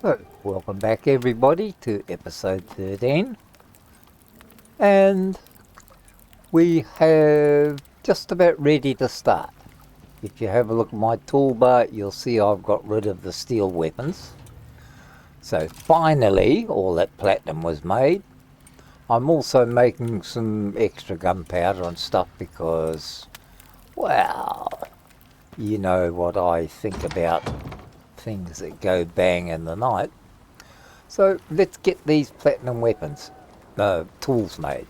So, welcome back everybody to episode 13, and we have just about ready to start. If you have a look at my toolbar, you'll see I've got rid of the steel weapons. So finally, all that platinum was made. I'm also making some extra gunpowder and stuff because, well, you know what I think about things that go bang in the night. So let's get these platinum weapons, tools made.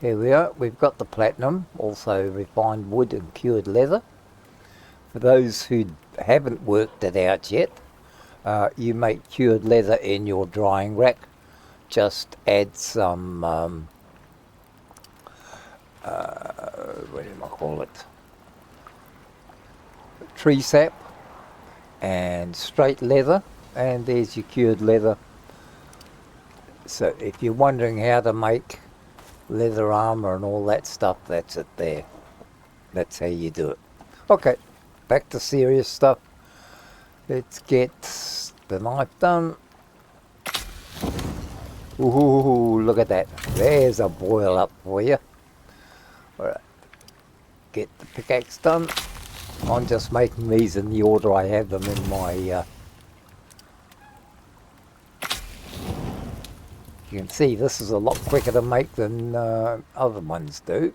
Here we are, we've got the platinum, also refined wood and cured leather. For those who haven't worked it out yet, you make cured leather in your drying rack. Just add some, what do I call it? Tree sap and straight leather, and there's your cured leather. So if you're wondering how to make leather armor and all that stuff, that's it there. That's how you do it. Okay, back to serious stuff. Let's get the knife done. Ooh, look at that. There's a boil up for you. Alright, get the pickaxe done. I'm just making these in the order I have them in my... you can see this is a lot quicker to make than other ones do.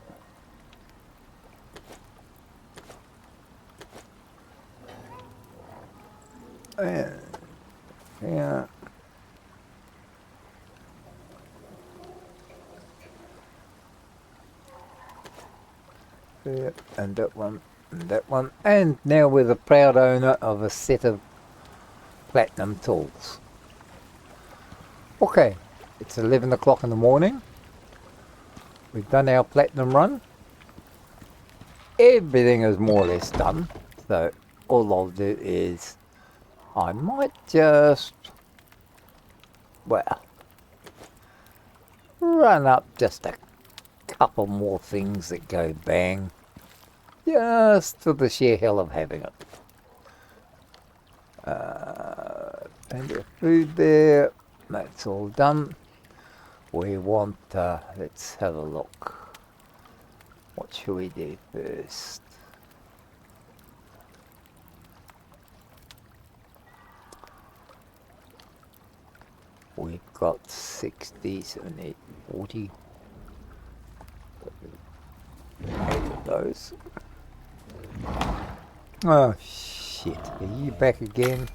And, yeah. Yeah, and that one, and that one. And now we're the proud owner of a set of platinum tools. Okay, it's 11 o'clock in the morning. We've done our platinum run. Everything is more or less done. So all I'll do is I might just, well, run up just a couple more things that go bang. Just for the sheer hell of having it. Plenty of food there. That's all done. We want, let's have a look. What should we do first? We've got 60, 70, 40. Those. Oh shit, are you back again?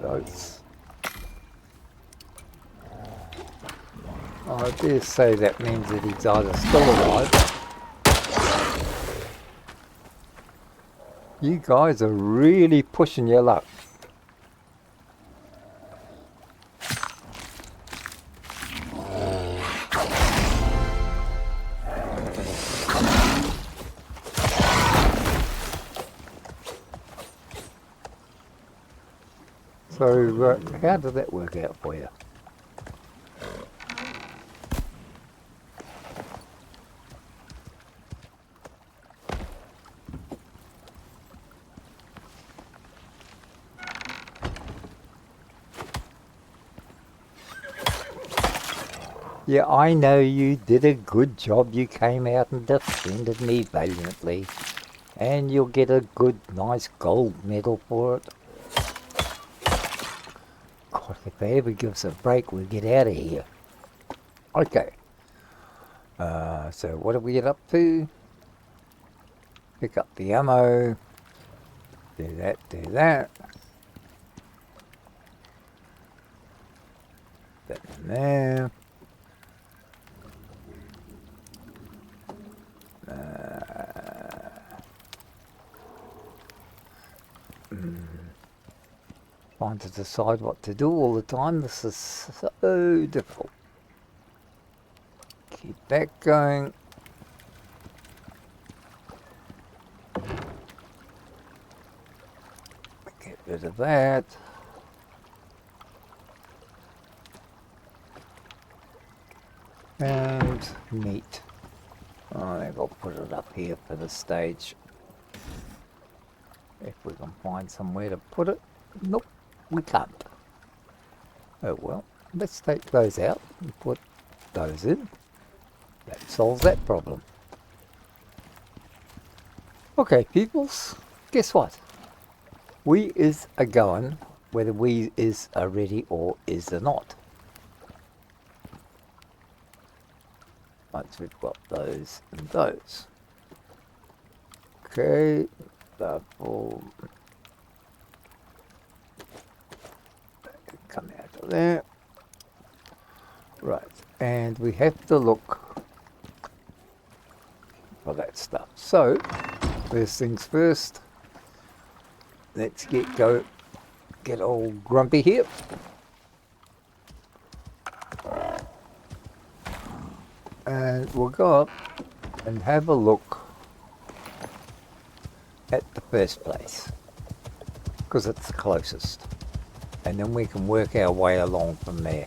Those. I dare say that means that he's either still alive. You guys are really pushing your luck. So, how did that work out for you? Yeah, I know you did a good job. You came out and defended me valiantly. And you'll get a good, nice gold medal for it. God, if they ever give us a break, we'll get out of here. Okay. So what do we get up to? Pick up the ammo. Do that, do that. That in there. Trying to decide what to do all the time. This is so difficult. Keep that going. Get rid of that. And meat. I think I'll put it up here for the stage. If we can find somewhere to put it. Nope, we can't. Oh well, let's take those out and put those in. That solves that problem. Okay, peoples, guess what? We is a going, whether we is a ready or is a not. Once we've got those and those. Okay, double. Come out of there. Right, and we have to look for that stuff. So, first things first, let's get old Grumpy here. And we'll go up and have a look at the first place, because it's the closest. And then we can work our way along from there.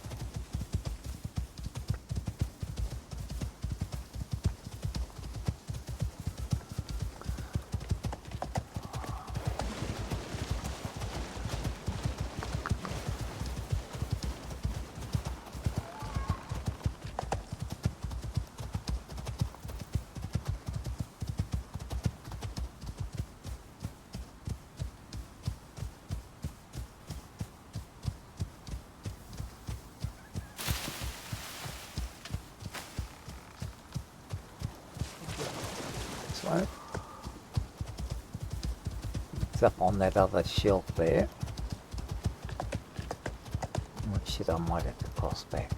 So it's up on that other shelf there. Oh shit, I might have to cross back.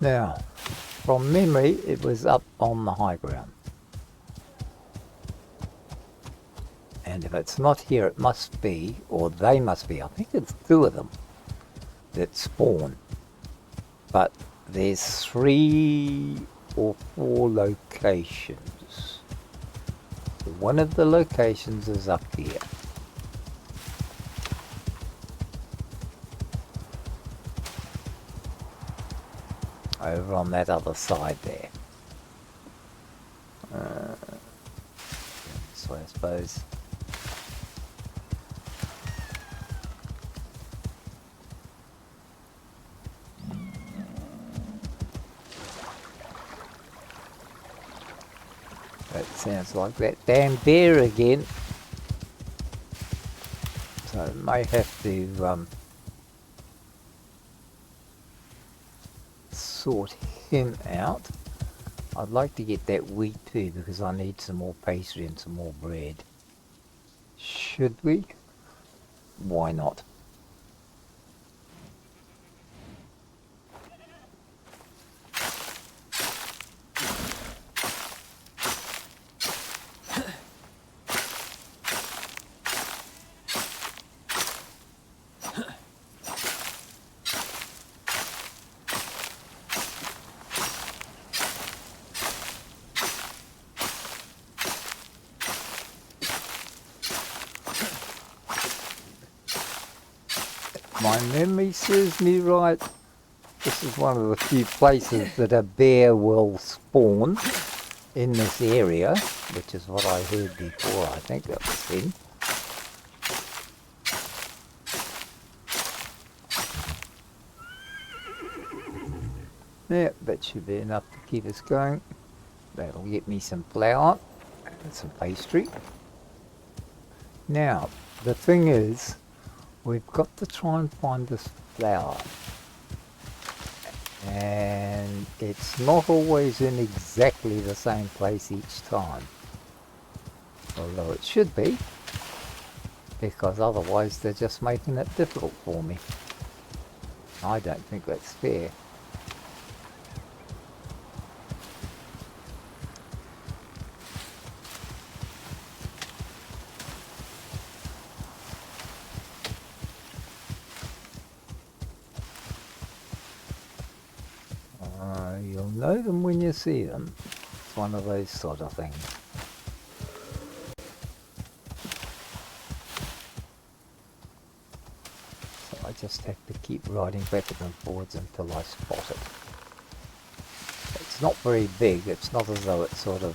Now, from memory, it was up on the high ground. And if it's not here, it must be, or they must be, I think it's 2 of them that spawn. But there's 3 or 4 locations. One of the locations is up here. Over on that other side there. So I suppose. That sounds like that damn bear again. So I may have to sort him out. I'd like to get that wheat too, because I need some more pastry and some more bread. Should we? Why not? My memory serves me right. This is one of the few places that a bear will spawn in this area, which is what I heard before. I think that was him. Yeah, that should be enough to keep us going. That'll get me some flour and some pastry. Now, the thing is, we've got to try and find this flour. And it's not always in exactly the same place each time. Although it should be. because otherwise they're just making it difficult for me. I don't think that's fair. You'll know them when you see them. It's one of those sort of things. So I just have to keep riding backwards and forwards until I spot it. It's not very big. It's not as though it's sort of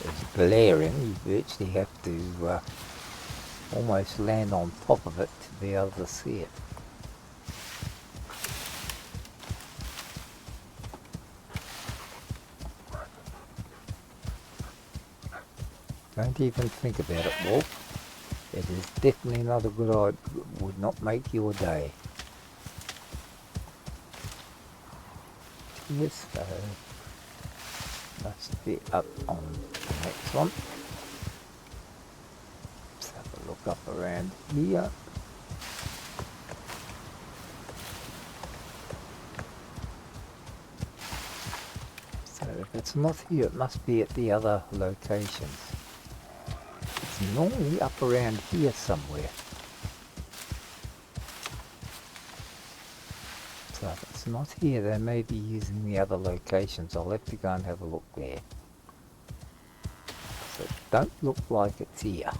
is glaring. You virtually have to almost land on top of it to be able to see it. Don't even think about it, Wolf. It is definitely not a good idea. Would not make your day. Yes, must be up on the next one. Let's have a look up around here. So if it's not here, it must be at the other locations. It's normally up around here somewhere. So if it's not here, they may be using the other locations. I'll have to go and have a look there. So it don't look like it's here.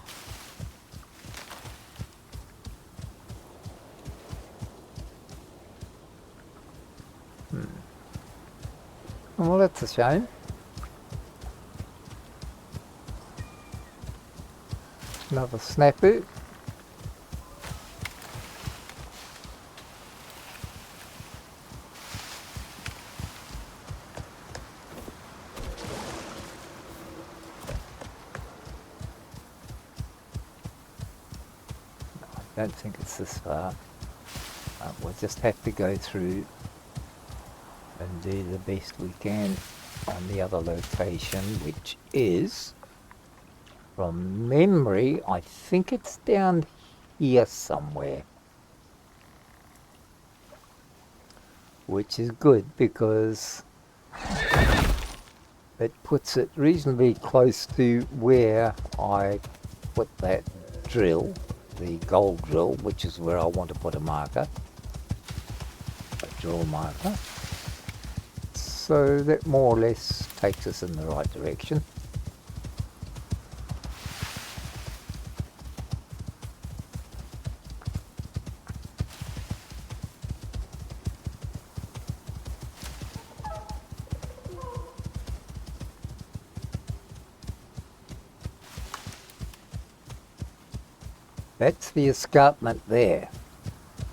Well, that's a shame. Another snafu. I don't think it's this far. We'll just have to go through and do the best we can on the other location, which is, from memory, I think it's down here somewhere. Which is good because it puts it reasonably close to where I put that drill, the gold drill, which is where I want to put a marker, a drill marker. So that more or less takes us in the right direction. That's the escarpment there.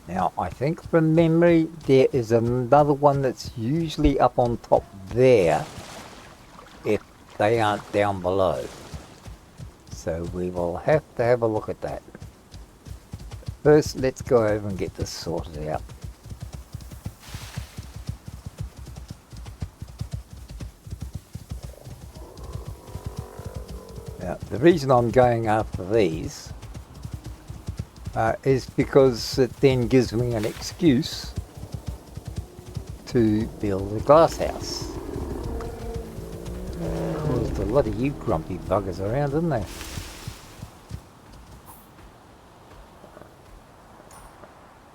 Now, I think from memory, there is another one that's usually up on top there, if they aren't down below. So we will have to have a look at that. First, let's go over and get this sorted out. Now, the reason I'm going after these is because it then gives me an excuse to build a glass house. There's a lot of you grumpy buggers around, isn't there?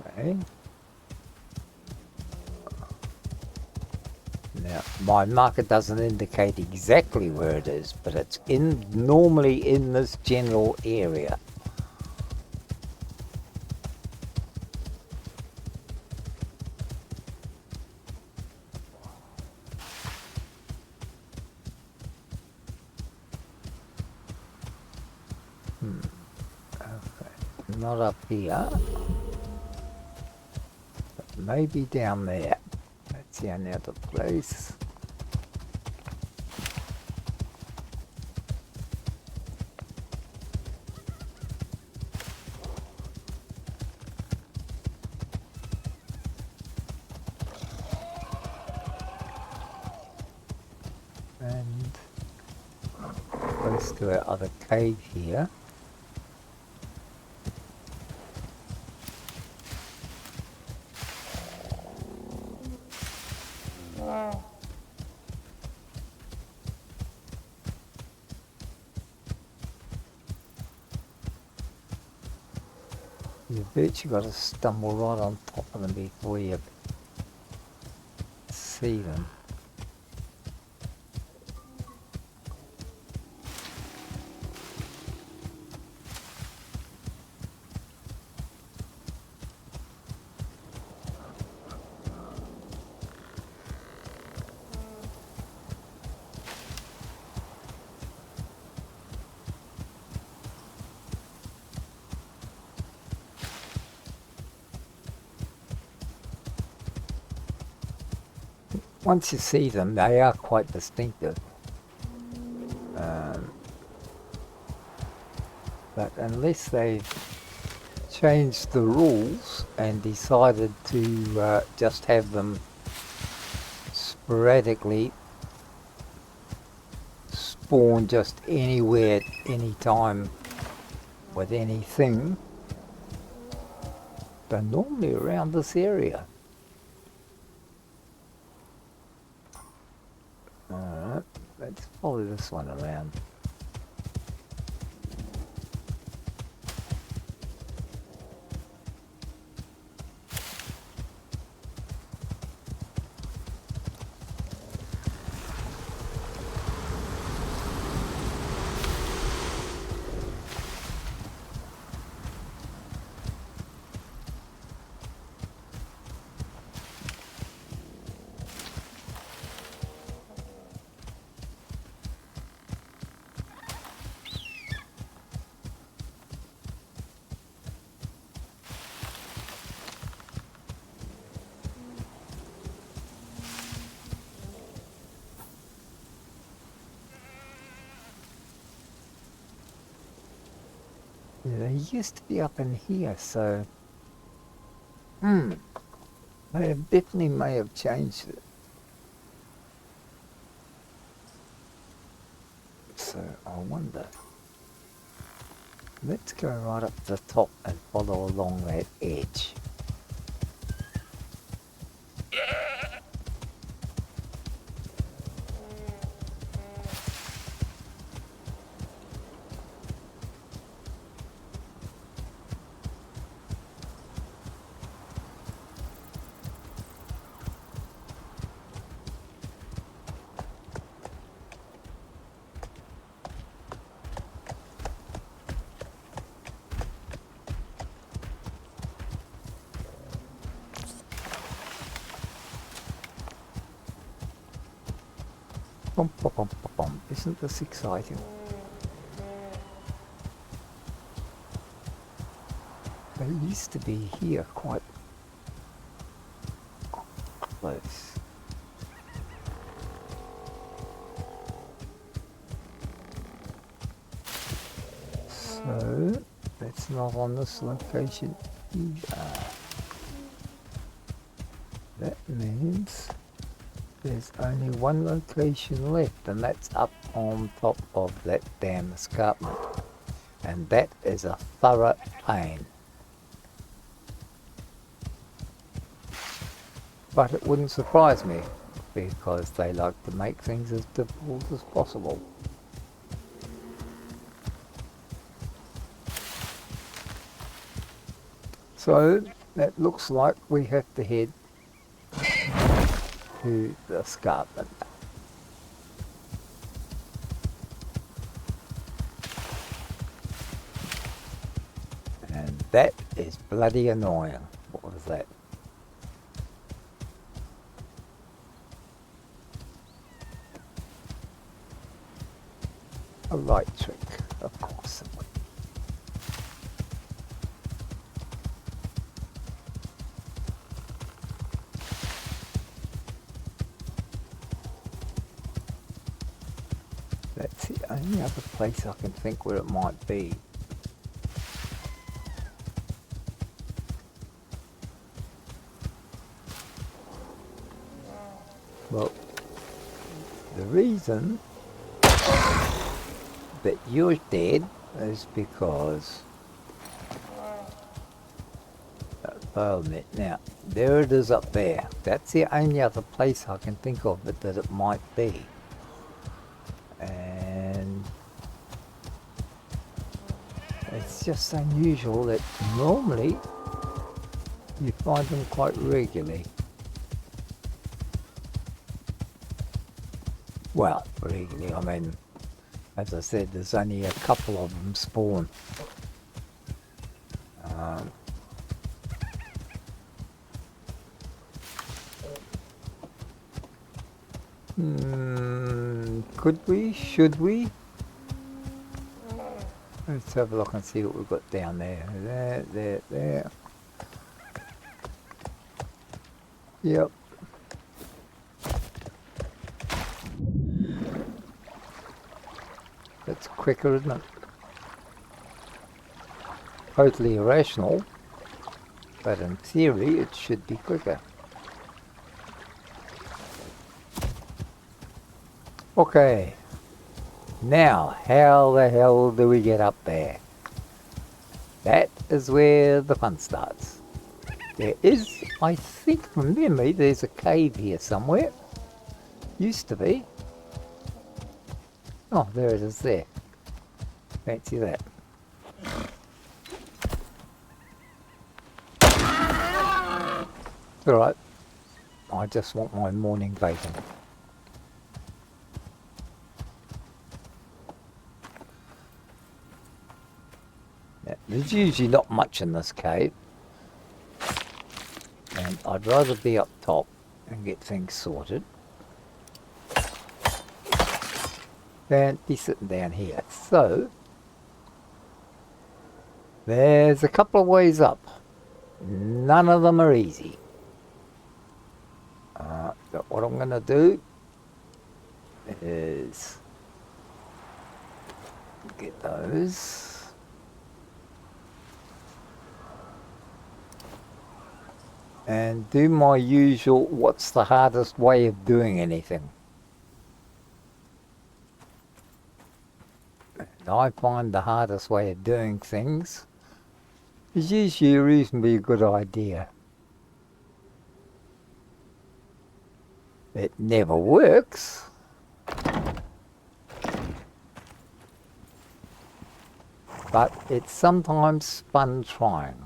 Okay. Now, my marker doesn't indicate exactly where it is, but it's normally in this general area. Okay, not up here, but maybe down there. That's the only other place. And close to our other cave here. You've virtually got to stumble right on top of them before you see them. Once you see them, they are quite distinctive. But unless they've changed the rules and decided to just have them sporadically spawn just anywhere at any time with anything, they're normally around this area. Alright, let's follow this one around. Yeah, they used to be up in here, so they definitely may have changed it. So I wonder. Let's go right up to the top and follow along that edge. Bum, bum, bum, bum, bum. Isn't this exciting? They used to be here quite close. So that's not on this location either. That means there's only one location left, and that's up on top of that damn escarpment. And that is a thorough pain. But it wouldn't surprise me, because they like to make things as difficult as possible. So that looks like we have to head to the escarpment. And that is bloody annoying. What was that? A right trick, of course it would. That's the only other place I can think where it might be. Well, the reason that you're dead is because that failed me. Now, there it is up there. That's the only other place I can think of it that it might be. And It's just unusual that normally you find them quite regularly. Well, regularly, I mean, as I said, there's only a couple of them spawn. Could we? Should we? Let's have a look and see what we've got down there. There. Yep. That's quicker, isn't it? Totally irrational, but in theory it should be quicker. Okay, now how the hell do we get up there? That is where the fun starts. There is, I think from memory, there's a cave here somewhere. Used to be. Oh, there it is there. Fancy that. Alright, I just want my morning bacon. Now, there's usually not much in this cave, and I'd rather be up top and get things sorted than be sitting down here. So, there's a couple of ways up. None of them are easy. But what I'm going to do is get those. And do my usual, what's the hardest way of doing anything? And I find the hardest way of doing things is usually a reasonably good idea. It never works, but it's sometimes fun trying.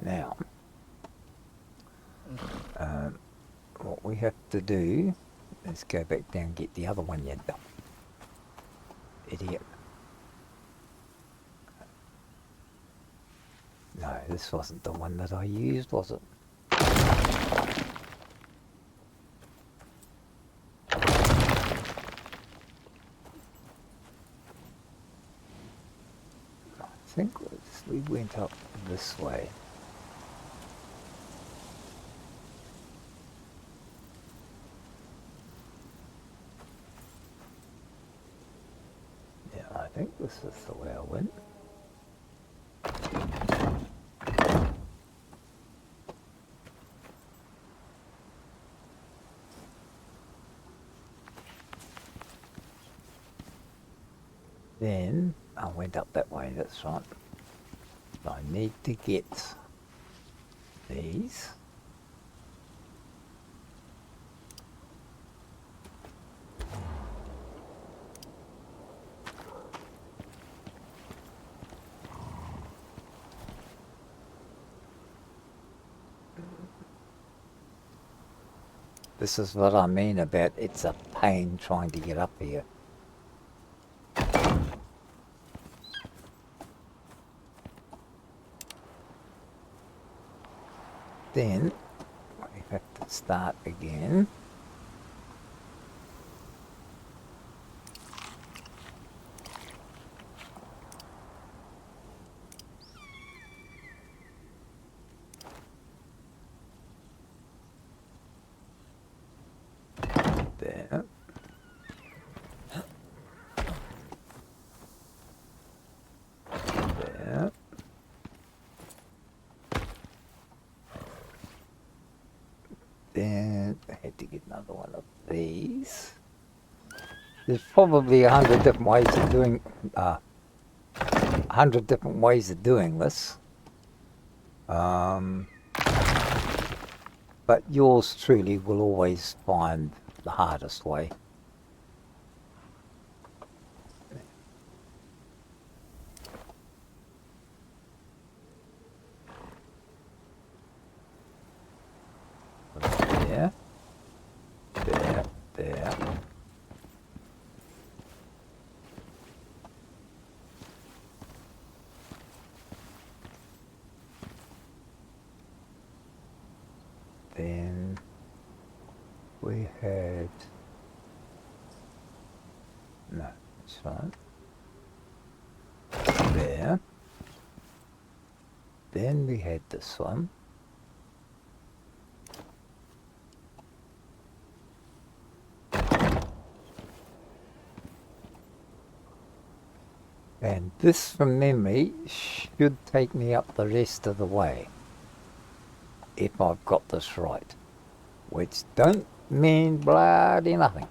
Now, what we have to do is go back down and get the other one, you dumb idiot. No, this wasn't the one that I used, was it? I think we went up this way. Yeah, I think this is the way I went. Then I went up that way, that's right. I need to get these. This is what I mean about it's a pain trying to get up here. Then we have to start again. There. There. Then I had to get another one of these. There's probably 100 different ways of doing 100 different ways of doing this. But yours truly will always find the hardest way. That's right. There. Then we had this one. And this, from memory, should take me up the rest of the way, if I've got this right. Which don't mean bloody nothing.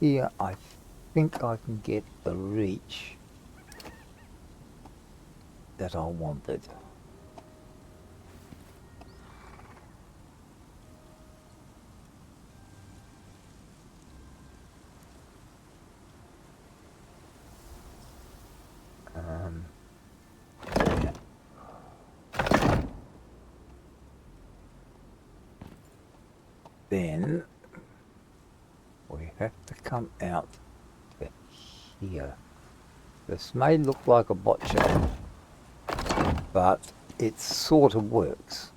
Here I think I can get the reach that I wanted. Then we have to come out to here. This may look like a botcha, but it sort of works.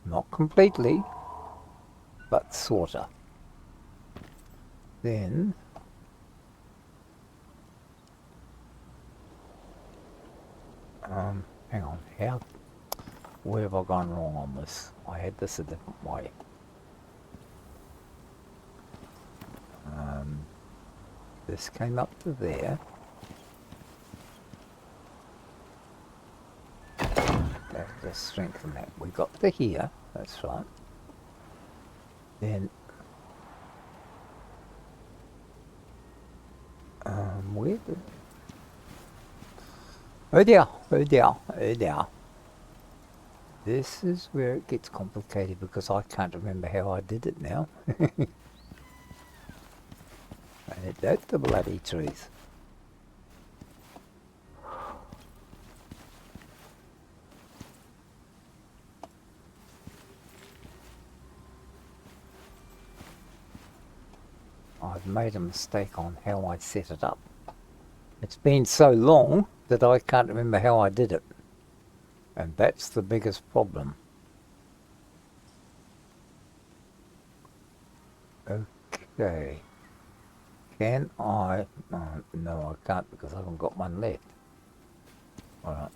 Not completely, but sorta. Then hang on, where have I gone wrong on this? I had this a different way. This came up to there. Let's strengthen that. We got to here, that's right. Then where did... Oh dear, oh dear, oh dear. This is where it gets complicated because I can't remember how I did it now. And that's the bloody truth. I've made a mistake on how I set it up. It's been so long that I can't remember how I did it. And that's the biggest problem. Okay. Can I... no, I can't because I haven't got one left. Alright.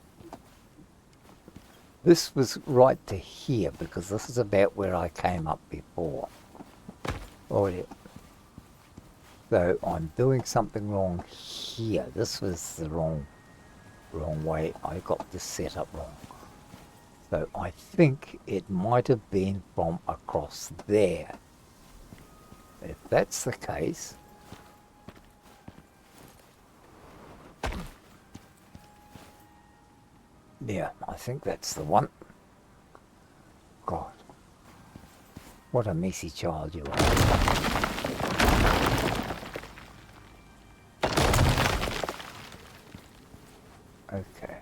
This was right to here because this is about where I came up before. Oh yeah. So I'm doing something wrong here. This was the wrong way. I got this set up wrong. So I think it might have been from across there. If that's the case, yeah, I think that's the one. God, what a messy child you are. Okay,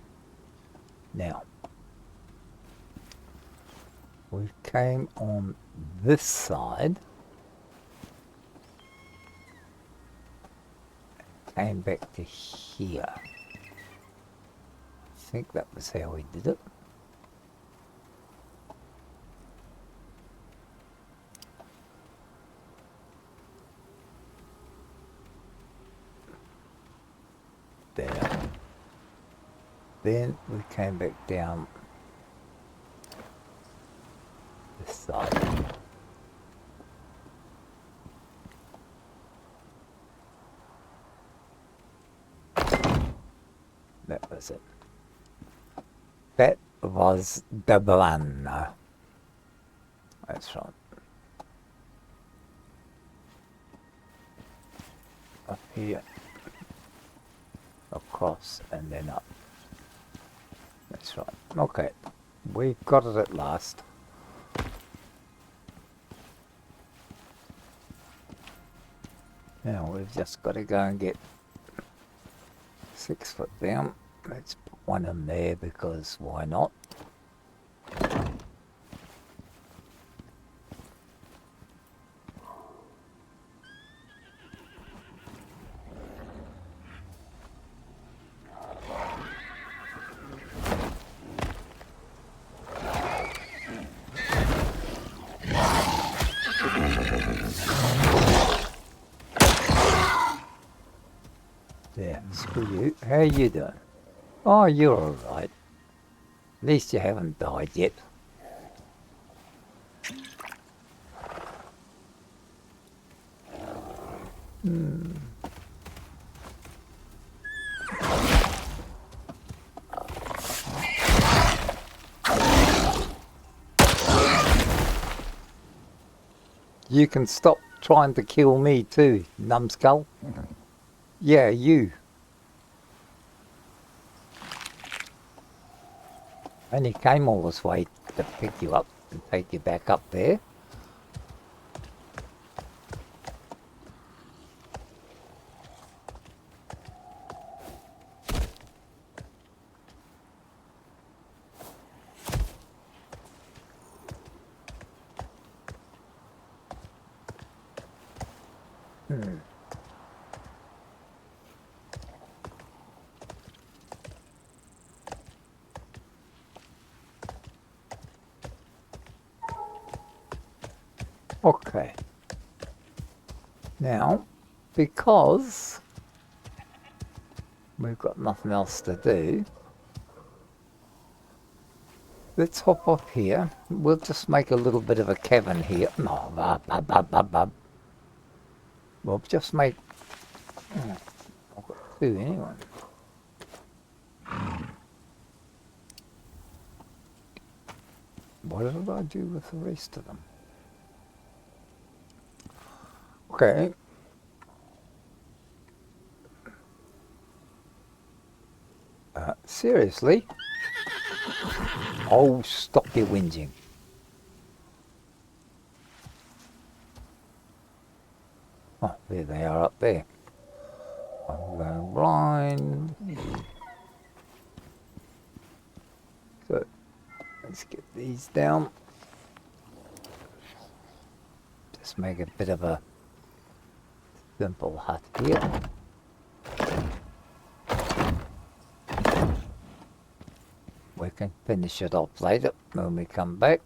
now we came on this side, came back to here. I think that was how we did it. There. Then we came back down this side. that was it. That was the one. That's right. Up here, across, and then up. That's right. Okay, we've got it at last. Now we've just got to go and get 6 foot down. Let's put one in there because why not? Yeah, screw you. How you doing? Oh, you're alright. At least you haven't died yet. You can stop trying to kill me too, numbskull. Yeah, you. Only came all this way to pick you up and take you back up there. Okay. Now, because we've got nothing else to do, let's hop up here. We'll just make a little bit of a cavern here. No, we'll just make... I've got 2 anyway. What did I do with the rest of them? Okay. Seriously? Oh, stop your whinging. Oh, there they are up there. I'm going blind. So, let's get these down. Just make a bit of a simple hut here. We can finish it off later when we come back.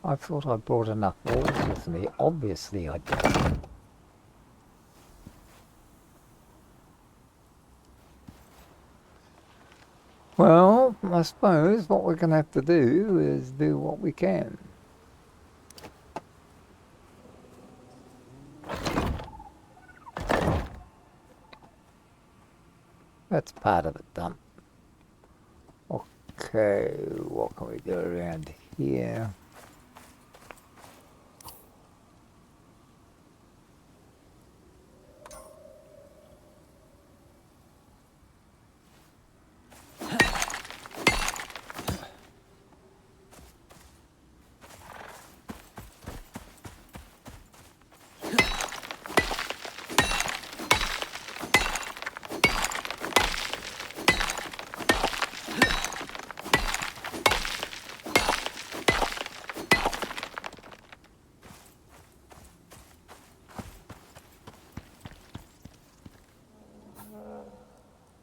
I thought I brought enough walls with me. Obviously I didn't. Well, I suppose what we're going to have to do is do what we can. That's part of it done. Okay, what can we do around here?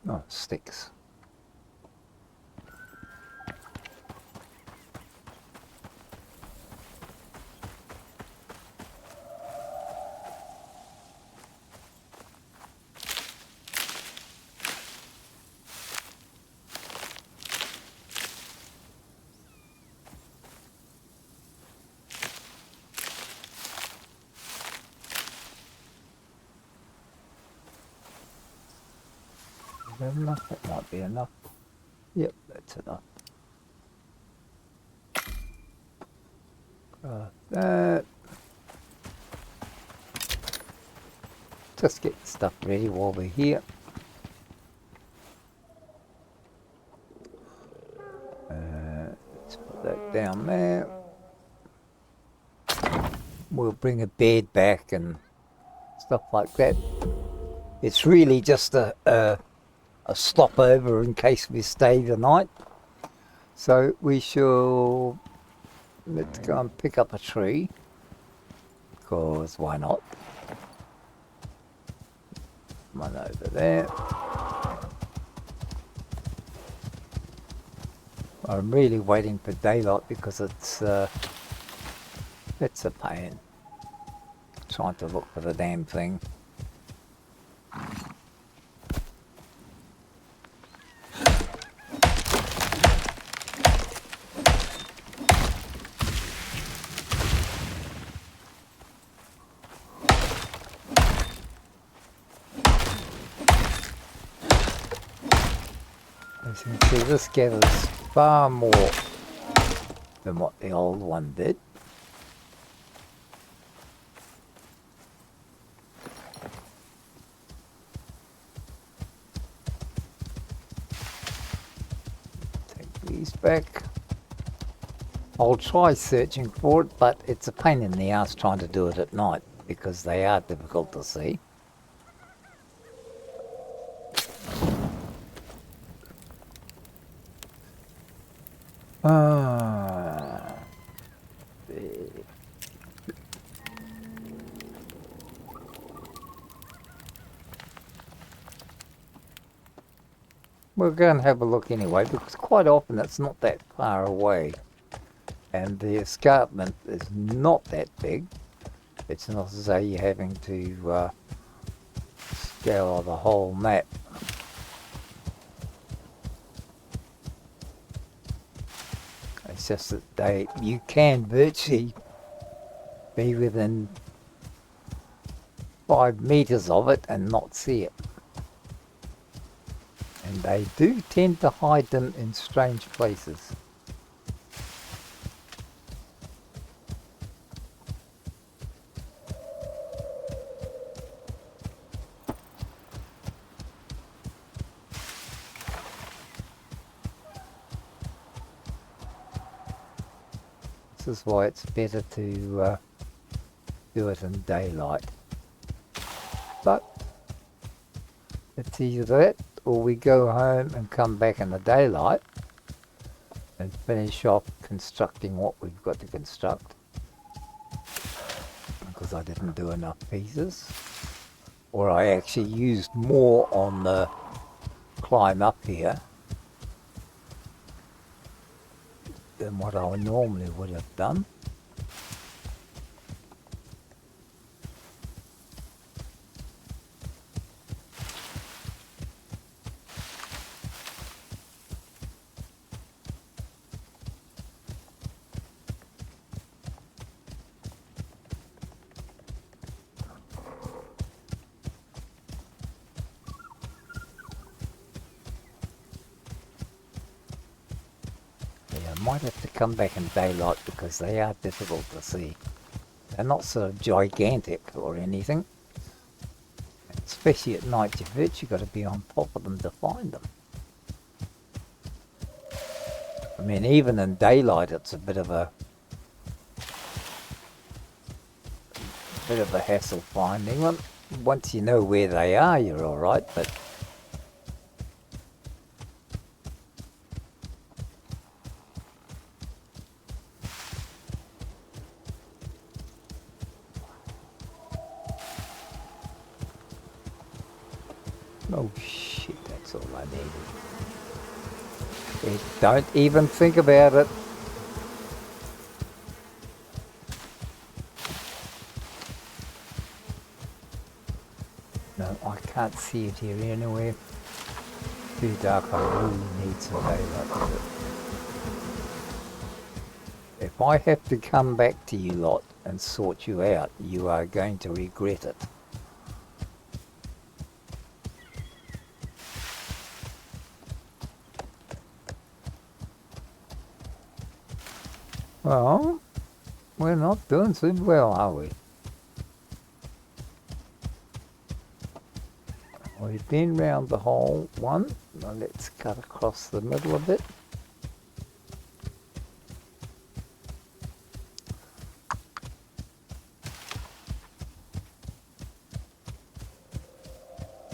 Oh, sticks. that enough? That might be enough. Yep, that's enough. That. Just get stuff ready while we're here. Let's put that down there. We'll bring a bed back and stuff like that. It's really just a stopover in case we stay the night. So we shall, let's go and pick up a tree, because why not? One over there. I'm really waiting for daylight because it's a pain trying to look for the damn thing. As you can see, this gathers far more than what the old one did. Take these back. I'll try searching for it, but it's a pain in the ass trying to do it at night because they are difficult to see. We'll go and have a look anyway, because quite often it's not that far away. And the escarpment is not that big. It's not as though you're having to scour the whole map. It's just that you can virtually be within 5 meters of it and not see it. And they do tend to hide them in strange places. This is why it's better to do it in daylight. But it's either that or we go home and come back in the daylight and finish off constructing what we've got to construct, because I didn't do enough pieces, or I actually used more on the climb up here than what I normally would have done. I might have to come back in daylight because they are difficult to see. They're not sort of gigantic or anything. Especially at night, you've virtually got to be on top of them to find them. I mean, even in daylight, it's a bit of a hassle finding them. Once you know where they are, you're all right, but oh shit, that's all I needed. Don't even think about it. No, I can't see it here anywhere. Too dark, I really need some daylight with it. If I have to come back to you lot and sort you out, you are going to regret it. Well, we're not doing so well, are we? We've been round the whole one. Now let's cut across the middle a bit.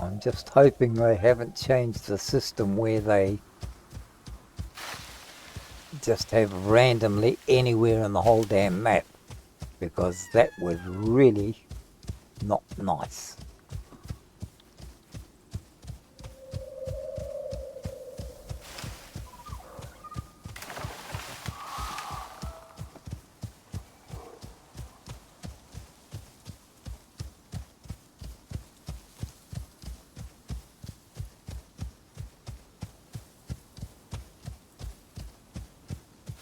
I'm just hoping they haven't changed the system where they just have randomly anywhere in the whole damn map, because that was really not nice.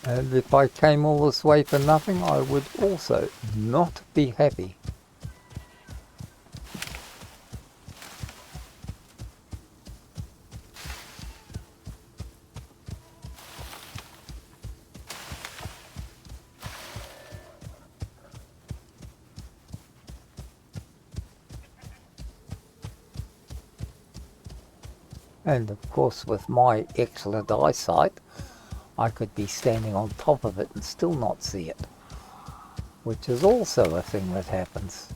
And if I came all this way for nothing, I would also not be happy. And of course, with my excellent eyesight, I could be standing on top of it and still not see it, which is also a thing that happens.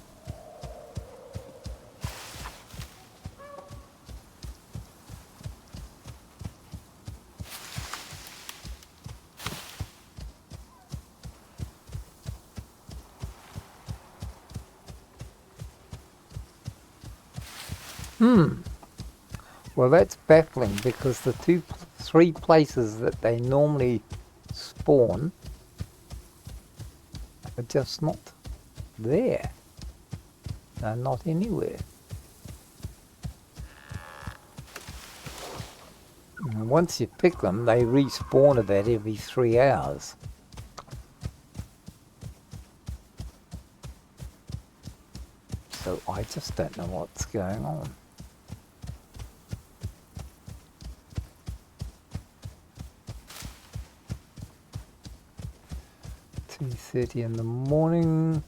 Well, that's baffling, because the three places that they normally spawn are just not there. They're not anywhere. And once you pick them, they respawn about every 3 hours. So I just don't know what's going on. .30 in the morning.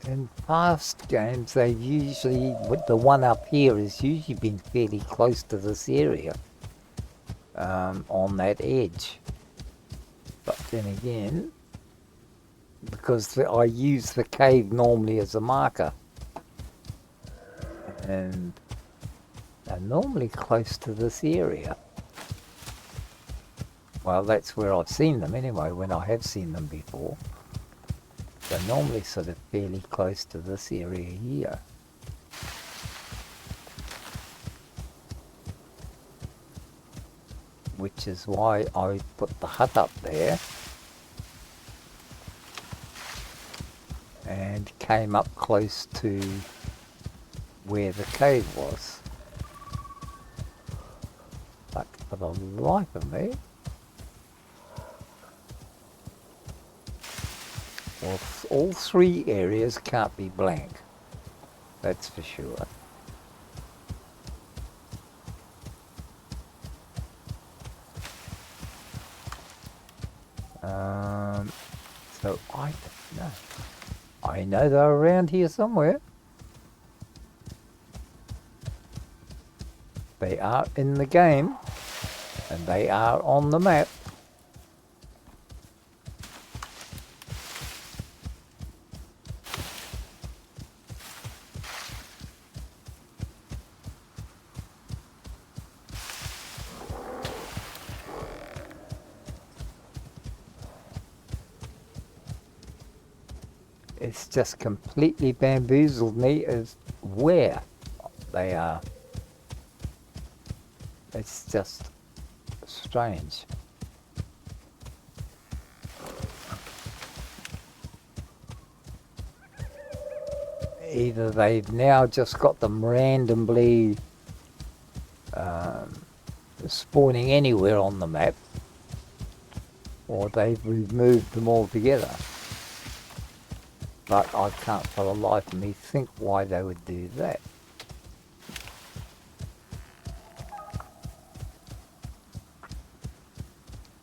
In past games, they've usually, with the one up here, has usually been fairly close to this area, on that edge. But then again, because I use the cave normally as a marker, and they're normally close to this area. Well, that's where I've seen them anyway, when I have seen them before. They're normally sort of fairly close to this area here. Which is why I put the hut up there and came up close to where the cave was. But for the life of me, well, all three areas can't be blank, that's for sure. So I don't know. I know they're around here somewhere. They are in the game, and they are on the map. It's just completely bamboozled me as where they are. It's just strange. Either they've now just got them randomly spawning anywhere on the map, or they've removed them altogether. But I can't for the life of me think why they would do that.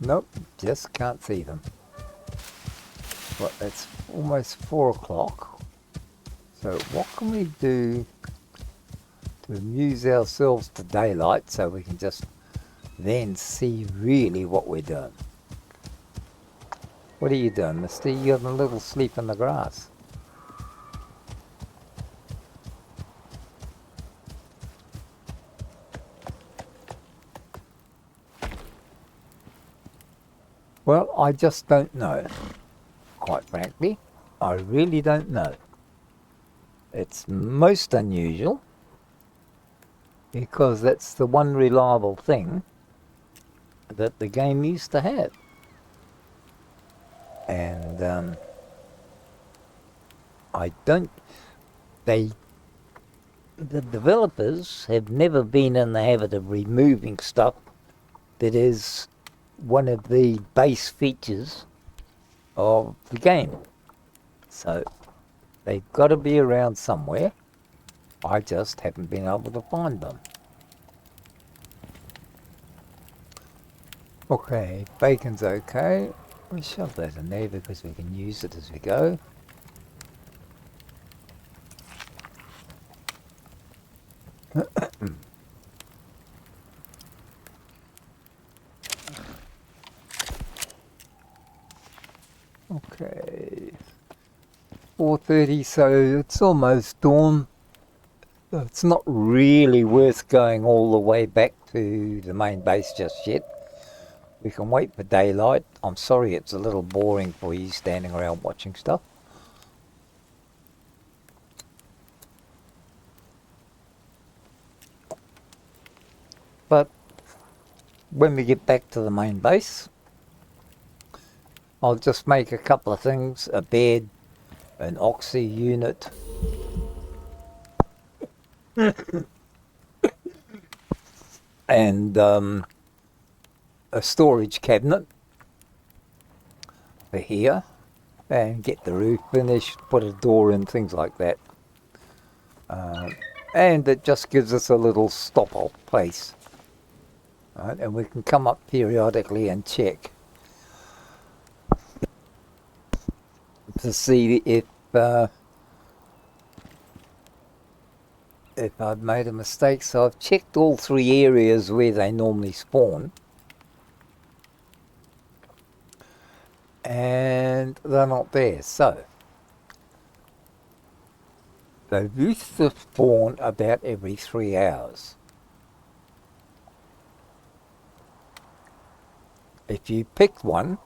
Nope, just can't see them. But it's almost 4 o'clock. So what can we do to amuse ourselves to daylight so we can just then see really what we're doing? What are you doing, mister? You're having a little sleep in the grass. Well, I just don't know. Quite frankly, I really don't know. It's most unusual because that's the one reliable thing that the game used to have. And I don't... The developers have never been in the habit of removing stuff that is one of the base features of the game. So they've got to be around somewhere. I just haven't been able to find them. Okay, bacon's okay. We shove that in there because we can use it as we go. Okay, 4:30, so it's almost dawn. It's not really worth going all the way back to the main base just yet. We can wait for daylight. I'm sorry it's a little boring for you standing around watching stuff. But when we get back to the main base, I'll just make a couple of things, a bed, an oxy unit, and a storage cabinet for here, and get the roof finished, put a door in, things like that. And it just gives us a little stop-off place. Right, and we can come up periodically and check to see if I've made a mistake. So I've checked all 3 areas where they normally spawn, and they're not there. So they used to spawn about every 3 hours. If you picked one,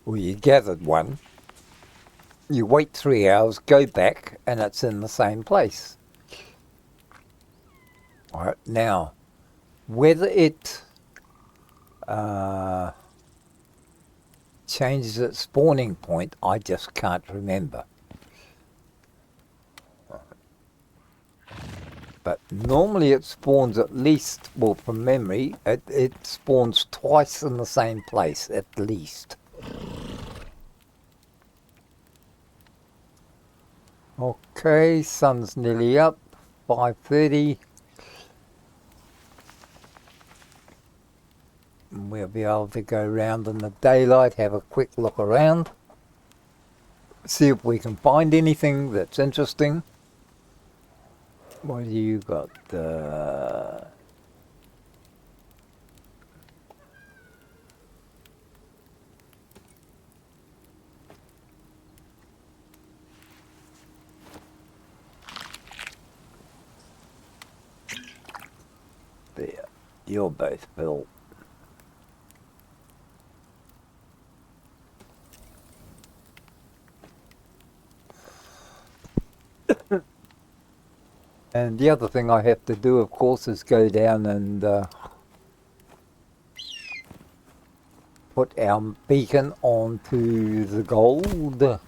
or you gathered one, you wait 3 hours, go back, and it's in the same place. All right, now, whether it changes its spawning point, I just can't remember. But normally it spawns at least, well, from memory, it spawns twice in the same place, at least. Okay, sun's nearly up, 5:30. We'll be able to go around in the daylight, have a quick look around, see if we can find anything that's interesting. What do you got? There, you're both built. And the other thing I have to do, of course, is go down and put our beacon onto the gold,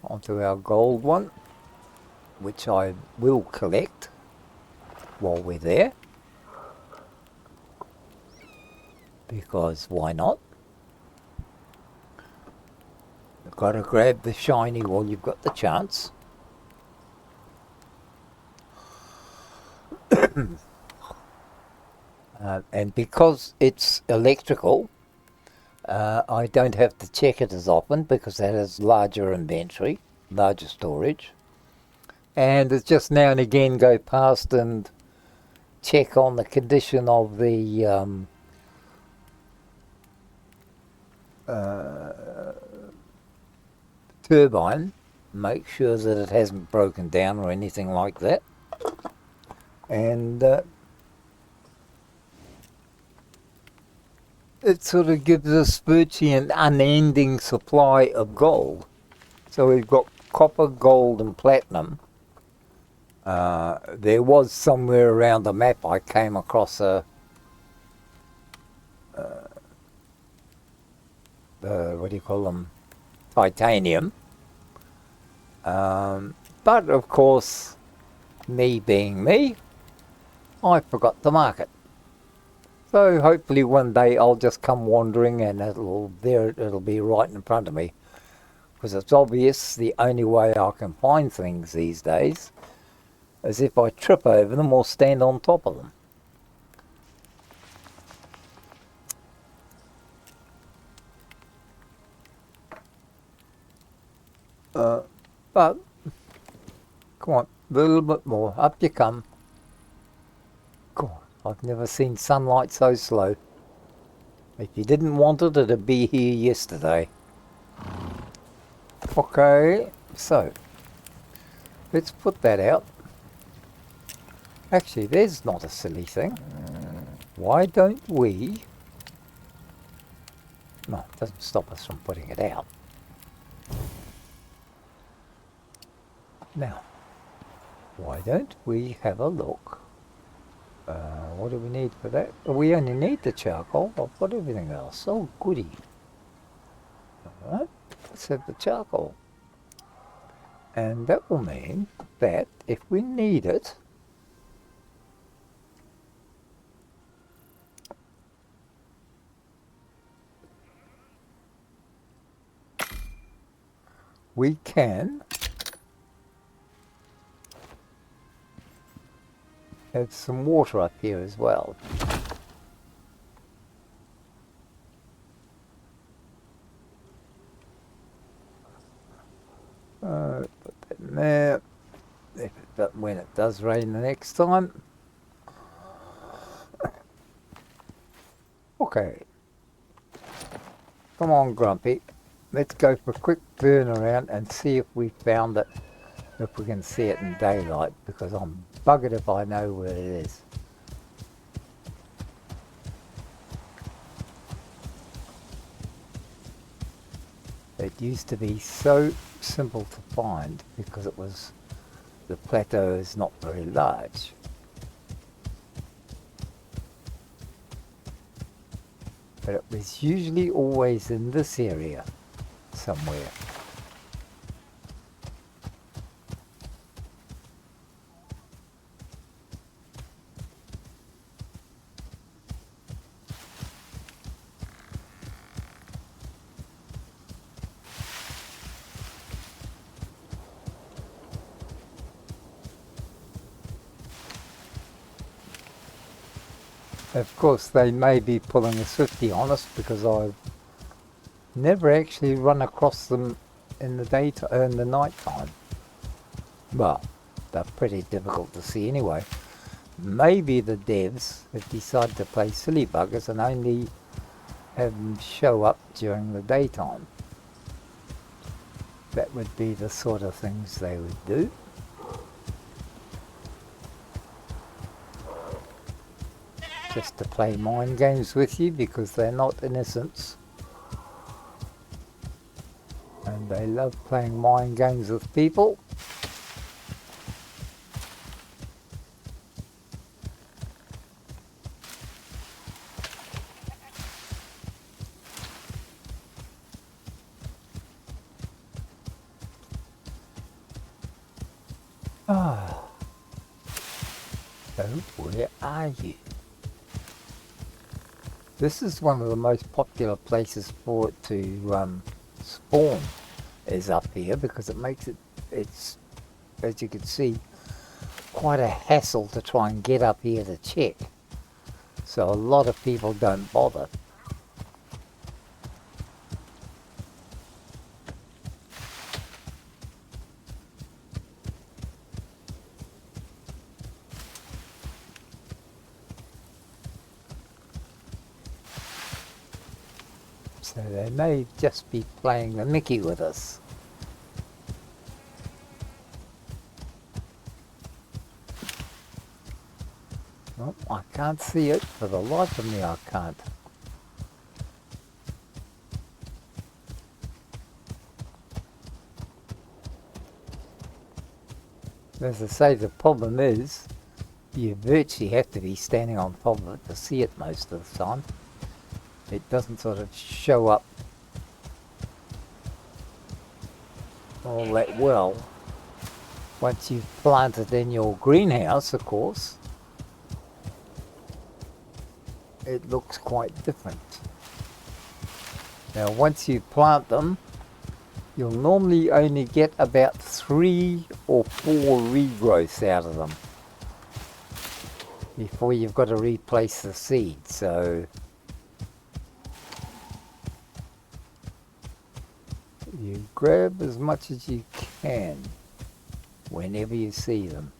onto our gold one, which I will collect while we're there. because why not? You've got to grab the shiny while you've got the chance. And because it's electrical, I don't have to check it as often because that has larger inventory, larger storage. And it's just now and again go past and check on the condition of the turbine, make sure that it hasn't broken down or anything like that. And it sort of gives us virtually an unending supply of gold. So we've got copper, gold and platinum. There was somewhere around the map I came across a what do you call them? Titanium. But of course, me being me, I forgot to mark it. So hopefully one day I'll just come wandering and it'll be right in front of me. Because it's obvious the only way I can find things these days is if I trip over them or stand on top of them. But, come on, a little bit more, up you come. God, I've never seen sunlight so slow. If you didn't want it, it'd be here yesterday. Okay, so, let's put that out. Actually, there's not a silly thing. Why don't we... No, it doesn't stop us from putting it out. Now, why don't we have a look? What do we need for that? We only need the charcoal. I've got everything else. Oh, goody. Alright, let's have the charcoal. And that will mean that if we need it, we can have some water up here as well. Put that in there. When it does rain the next time. Okay. Come on, Grumpy. Let's go for a quick burn around and see if we found it. If we can see it in daylight, because I'm buggered if I know where it is. It used to be so simple to find because the plateau is not very large. But it was usually always in this area somewhere. Of course, they may be pulling a Swifty on us because I've never actually run across them in the daytime, in the night time. Well, they're pretty difficult to see anyway. Maybe the devs have decided to play silly buggers and only have them show up during the daytime. That would be the sort of things they would do. Just to play mind games with you because they're not innocents. And they love playing mind games with people. Ah. So where are you? This is one of the most popular places for it to spawn, is up here, because it makes it's, as you can see, quite a hassle to try and get up here to check. So a lot of people don't bother. So they may just be playing the mickey with us. Well, I can't see it. For the life of me, I can't. As I say, the problem is you virtually have to be standing on top of it to see it most of the time. It doesn't sort of show up all that well. Once you've planted in your greenhouse, of course, it looks quite different. Now, once you plant them, you'll normally only get about 3 or 4 regrowths out of them before you've got to replace the seed. So you grab as much as you can whenever you see them.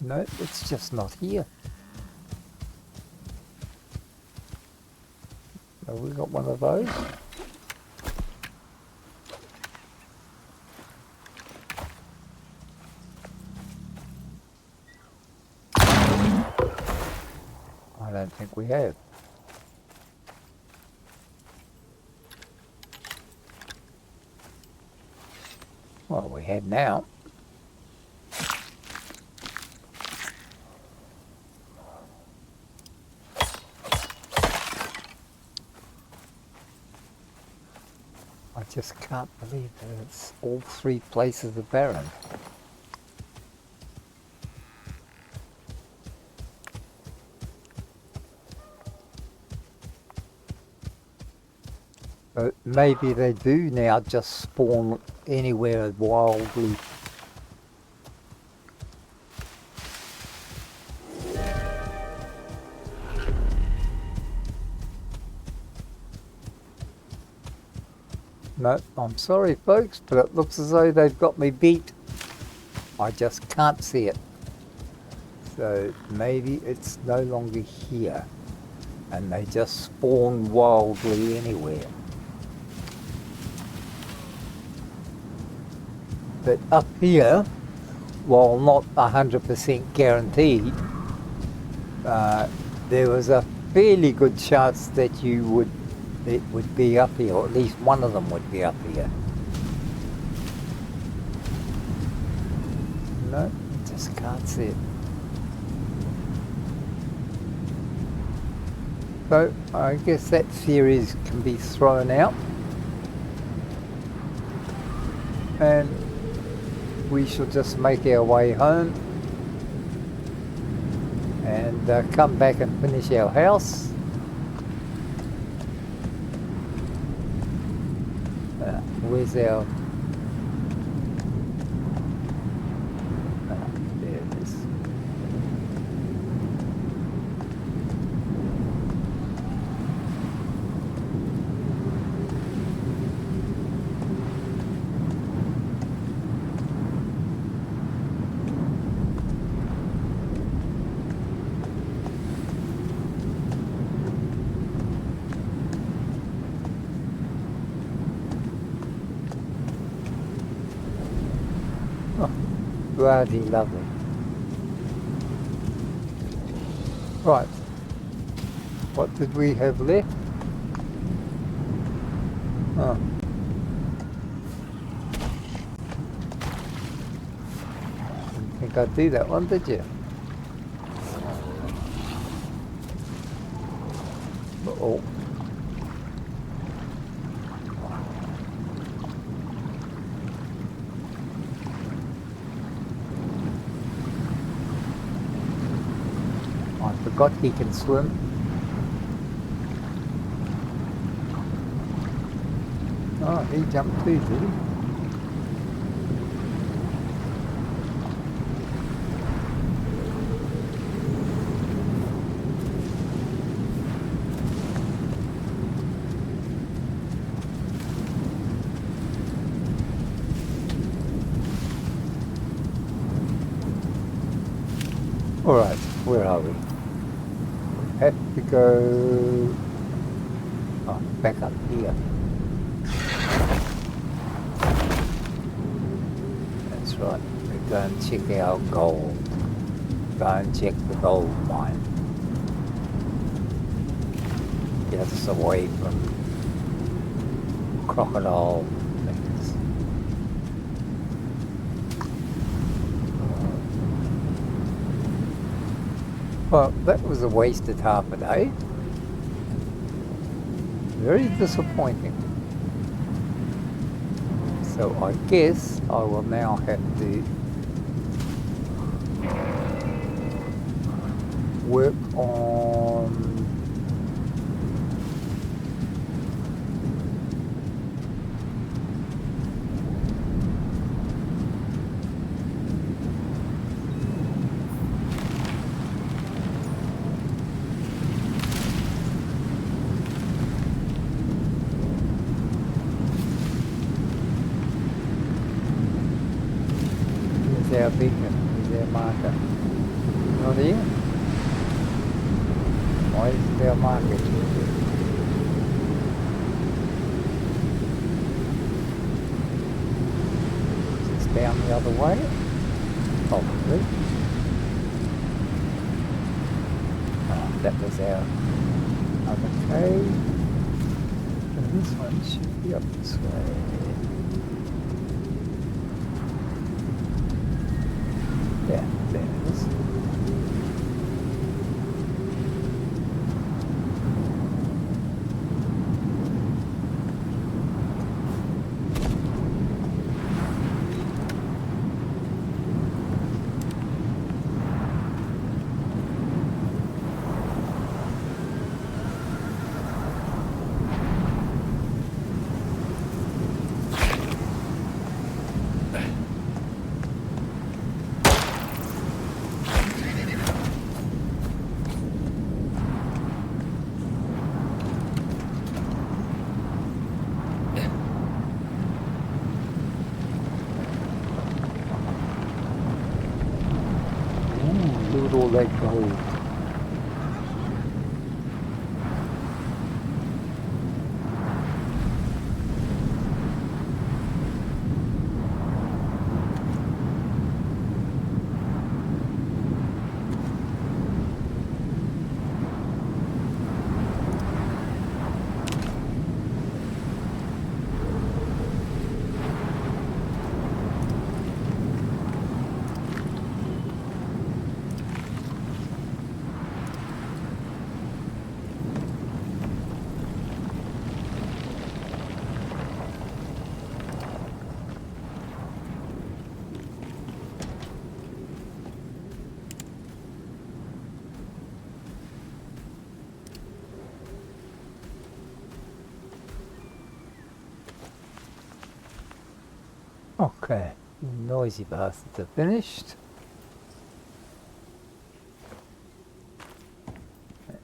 No, it's just not here. Have we got one of those? I don't think we have. Well, we have now. I just can't believe that it's all 3 places are barren. But maybe they do now just spawn anywhere wildly. No, I'm sorry folks, but it looks as though they've got me beat. I just can't see it. So maybe it's no longer here and they just spawn wildly anywhere. But up here, while not 100% guaranteed, there was a fairly good chance that it would be up here, or at least one of them would be up here. No, just can't see it. So I guess that theory can be thrown out, and we shall just make our way home and come back and finish our house. Where's our... there it is. Bloody lovely. Right, what did we have left? Oh. Didn't think I'd do that one, did you? Uh-oh. forgot he can swim. Oh, he jumped too, did he? Alright, where are we? We have to go back up here. That's right, we go and check our gold. Go and check the gold mine. Get us away from crocodile things. Well, that was a wasted half a day. Very disappointing. So I guess I will now have to work on our beacon, is our marker. Not here? Why isn't our marker here? Is this down the other way? Probably. Oh, that was our other cave. And this one should be up this way. Yeah, there it is. Look at all that gold. Okay, noisy bastards are finished.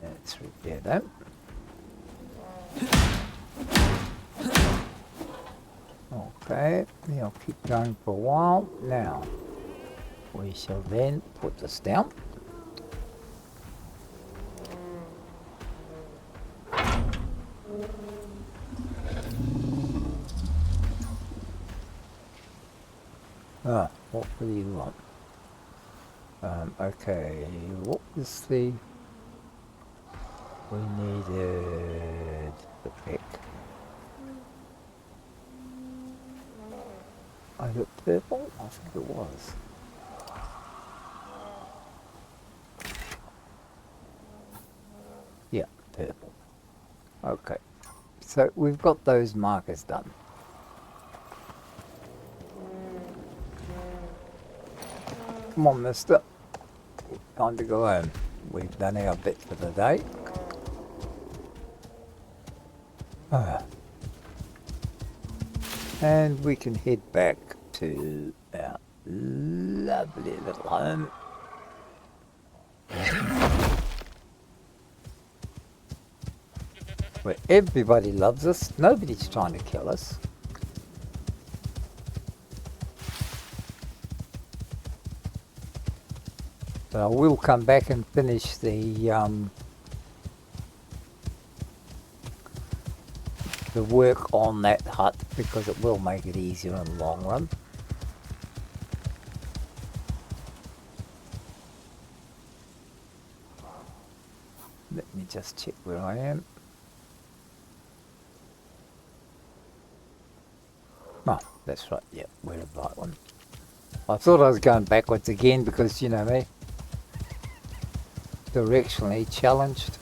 Let's repair that. Okay, I'll keep going for a while. Now, we shall then put this down. What do you want? Okay, what was the... We needed the pick. I got purple? I think it was. Yeah, purple. Okay, so we've got those markers done. Come on, mister. Time to go home. we've done our bit for the day. And we can head back to our lovely little home. Where everybody loves us, nobody's trying to kill us. But I will come back and finish the work on that hut because it will make it easier in the long run. Let me just check where I am. Oh, that's right, yeah, we're the right one. I thought I was going backwards again because, you know me, directionally challenged.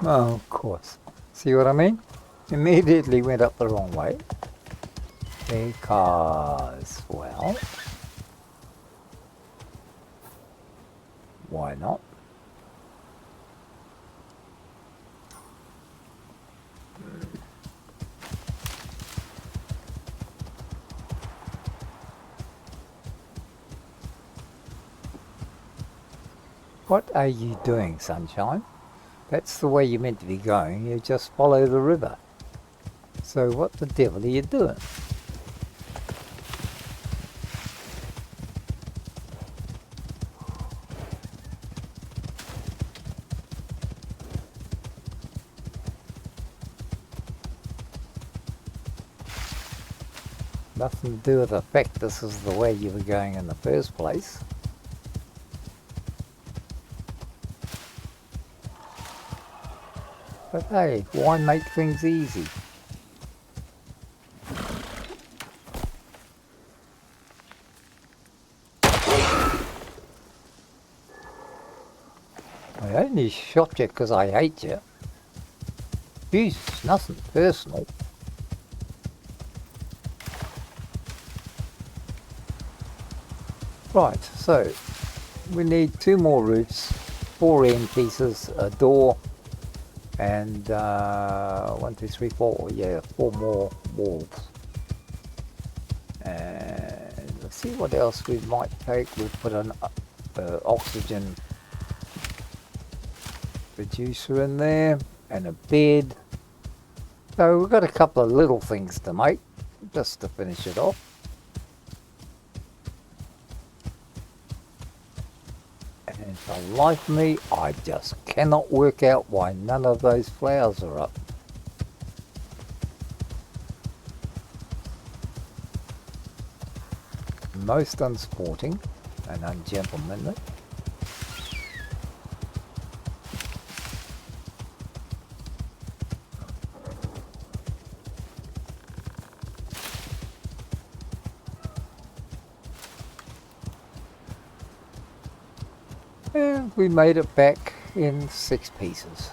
Oh, of course. See what I mean? Immediately went up the wrong way. Because, well, why not? What are you doing, sunshine? That's the way you're meant to be going. You just follow the river. So what the devil are you doing? Nothing to do with the fact this is the way you were going in the first place. But hey, why make things easy? I only shot you because I hate you. Jesus, nothing personal. Right, so we need 2 more roofs, 4 end pieces, a door, and 1, 2, 3, 4, yeah, 4 more walls. And let's see what else we might take. We'll put an oxygen reducer in there, and a bed. So we've got a couple of little things to make, just to finish it off. And for the life of me, I just cannot work out why none of those flowers are up. Most unsporting and ungentlemanly. And we made it back in 6 pieces.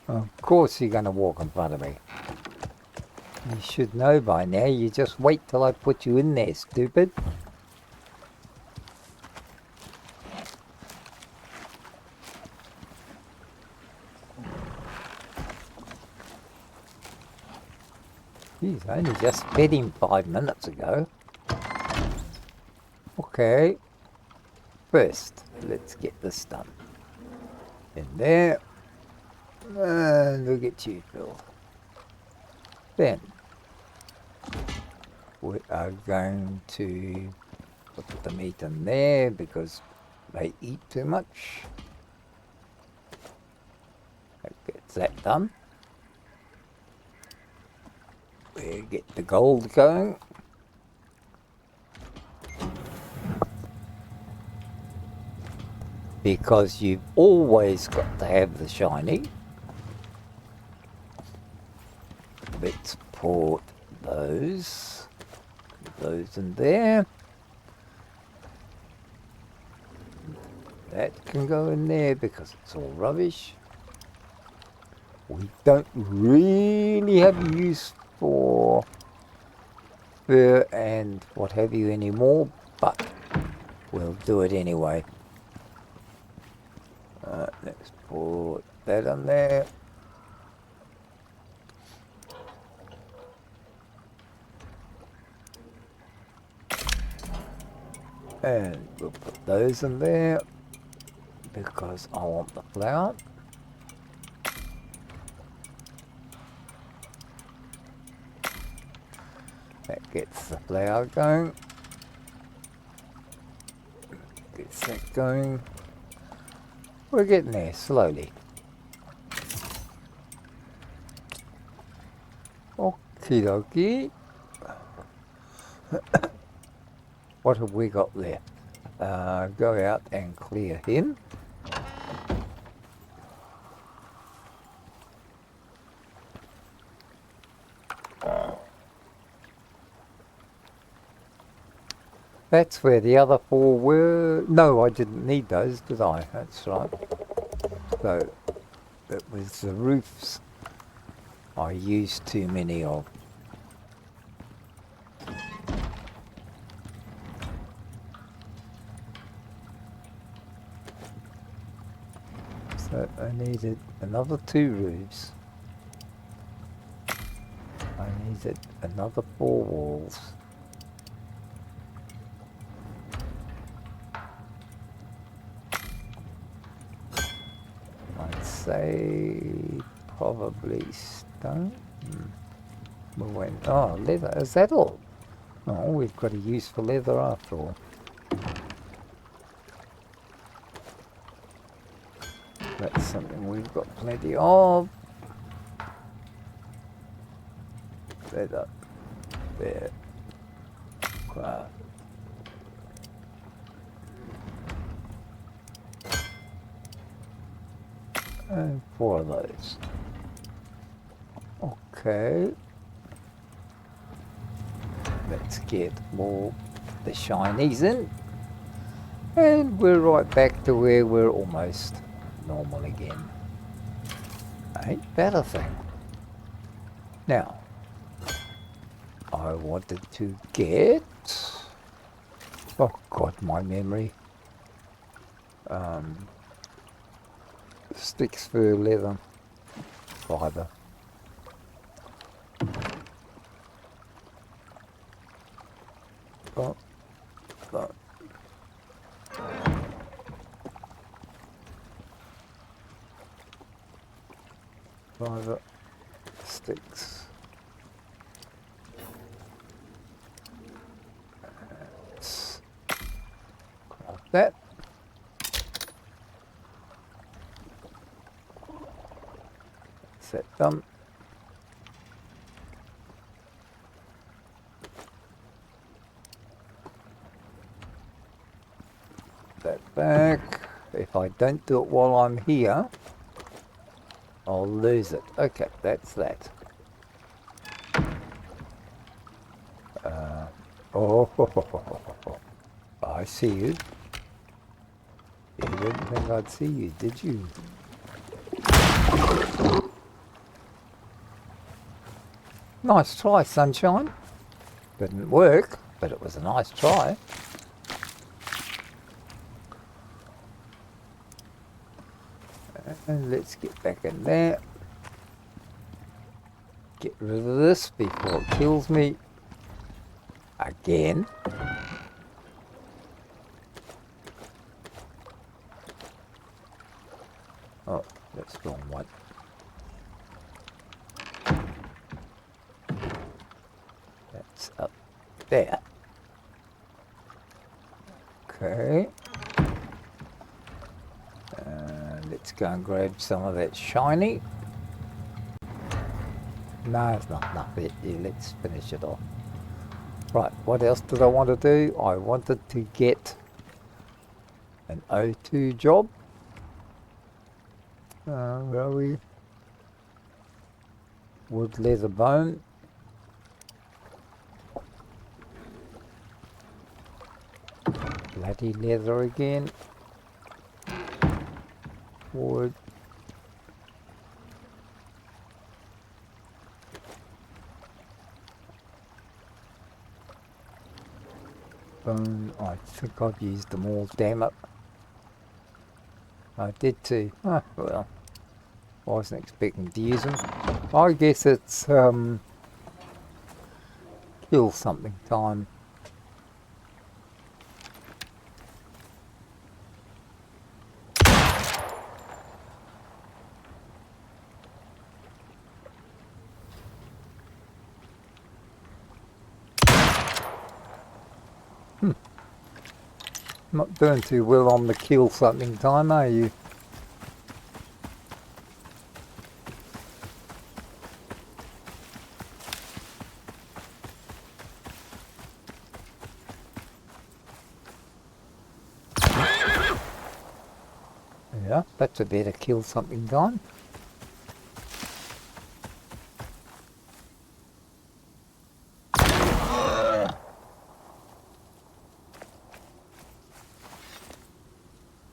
Of course you're going to walk in front of me. You should know by now. You just wait till I put you in there, stupid. Geez, I only just fed him 5 minutes ago. Okay. First, let's get this done. In there. And look at you, Phil. Then, we are going to put the meat in there because they eat too much. That gets that done. We get the gold going. because you've always got to have the shiny. Let's put those in there. That can go in there because it's all rubbish. We don't really have use for fur and what have you anymore, but we'll do it anyway. Let's put that on there. And we'll put those in there because I want the flower. That gets the flower going. Gets that going. We're getting there slowly. Okie dokie. What have we got left? Go out and clear him. That's where the other four were. No, I didn't need those, did I? That's right. So, it was the roofs I used too many of. So, I needed another 2 roofs. I needed another 4 walls. Say probably stone. We went, oh, leather. Is that all? Oh, we've got a use for leather after all. That's something we've got plenty of. Leather. There. Craft. And 4 of those. Okay. Let's get more the shinies in. And we're right back to where we're almost normal again. Ain't that a thing? Now, I wanted to get... Oh God, my memory. Sticks for leather fibre. Oh, oh. Fibre sticks. Let's grab that. Set them. That back. If I don't do it while I'm here, I'll lose it. Okay, that's that. I see you. You didn't think I'd see you, did you? Nice try, sunshine. Didn't work, but it was a nice try. And let's get back in there. Get rid of this before it kills me. Again. Oh, that's the wrong one. That's up there. Okay. Let's go and grab some of that shiny. No, it's not enough yet. Yeah, let's finish it off. Right, what else did I want to do? I wanted to get An O2 job. Where are we? Wood, leather, bone. Bloody leather again. Wood. Bone. I think I've used them all, damn it. I did too. Ah, well. Wasn't expecting to use them. I guess it's kill something time. Not doing too well on the kill something time, are you? Yeah, that's a better kill something time.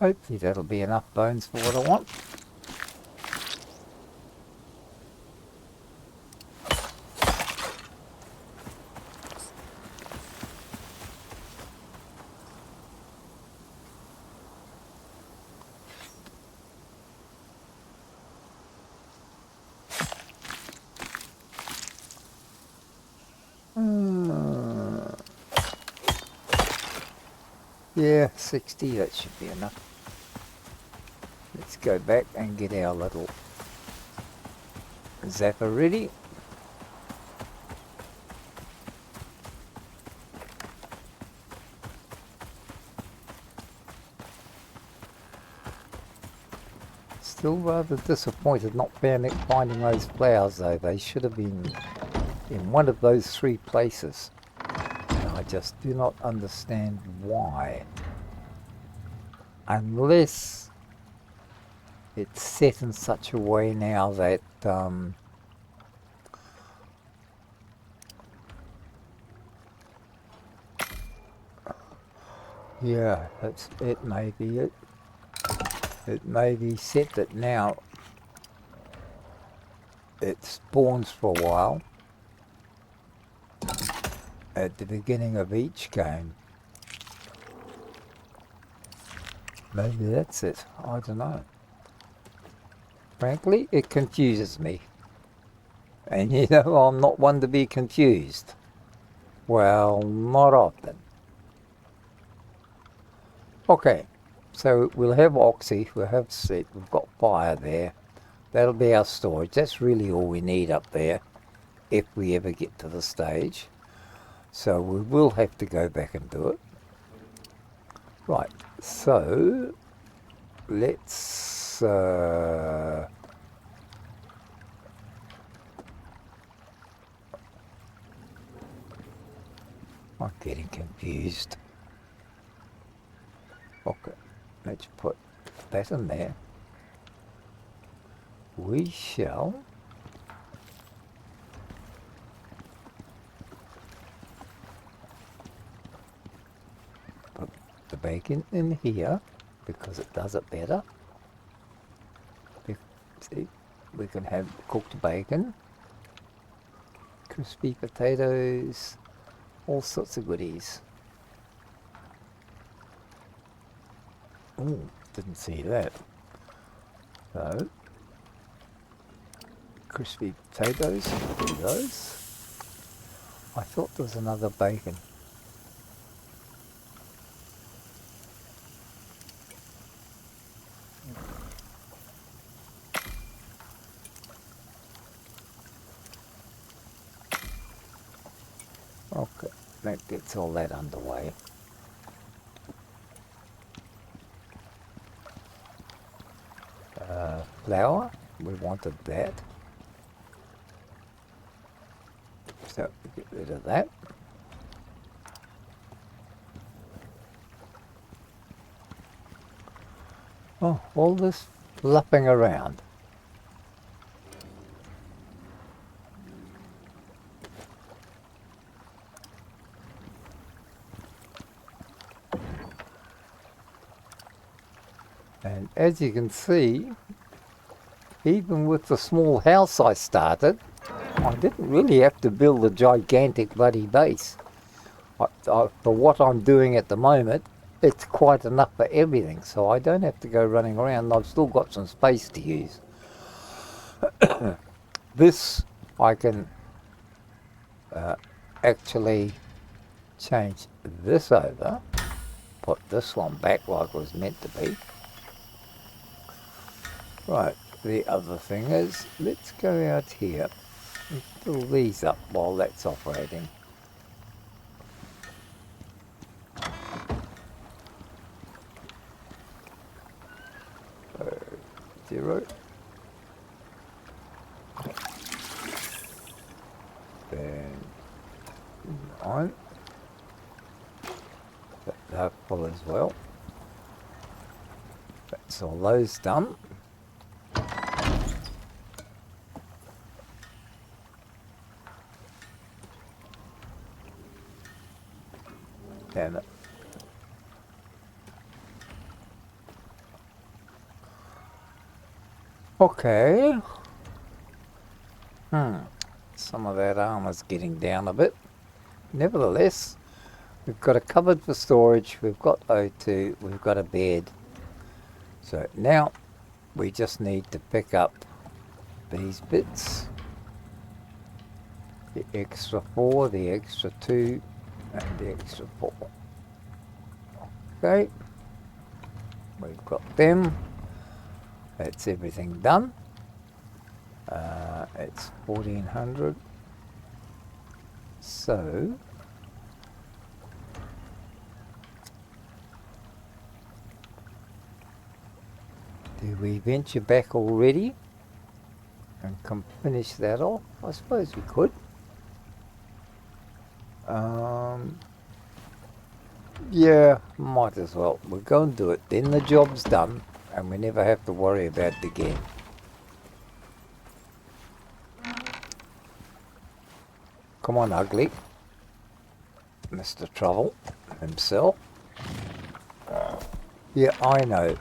Hopefully that'll be enough bones for what I want. Yeah, 60, that should be enough. Let's go back and get our little zapper ready. Still rather disappointed not finding those flowers though. They should have been in one of those 3 places. And I just do not understand why. Unless it's set in such a way now that yeah, it may be it. It may be set that now it spawns for a while at the beginning of each game. Maybe that's it. I don't know. Frankly, it confuses me. And you know, I'm not one to be confused. Well, not often. Okay, so we'll have oxy, we'll have seed, we've got fire there. That'll be our storage. That's really all we need up there if we ever get to the stage. So we will have to go back and do it. Right, so let's I'm getting confused. Okay, let's put that in there. We shall put the bacon in here because it does it better. See, we can have cooked bacon, crispy potatoes, all sorts of goodies. Oh, didn't see that. So, crispy potatoes, do those. I thought there was another bacon. Okay, that gets all that underway. Flour, we wanted that. So get rid of that. Oh, all this flapping around. And as you can see, even with the small house I started, I didn't really have to build a gigantic bloody base. For what I'm doing at the moment, it's quite enough for everything, so I don't have to go running around. I've still got some space to use. This, I can actually change this over, put this one back like it was meant to be. Right, the other thing is, let's go out here and fill these up while that's operating. So, 0. Then 9. They're full as well. That's all those done. Damn it. Okay. Some of that armor's getting down a bit. Nevertheless, we've got a cupboard for storage, we've got O2, we've got a bed. So now we just need to pick up these bits. The extra 4, the extra 2, and the extra 4. Okay. We've got them. That's everything done. It's 1400. So do we venture back already and finish that off? I suppose we could. Yeah, might as well. We'll go and do it. Then the job's done and we never have to worry about it again. Come on, ugly. Mr. Trouble himself. Yeah, I know.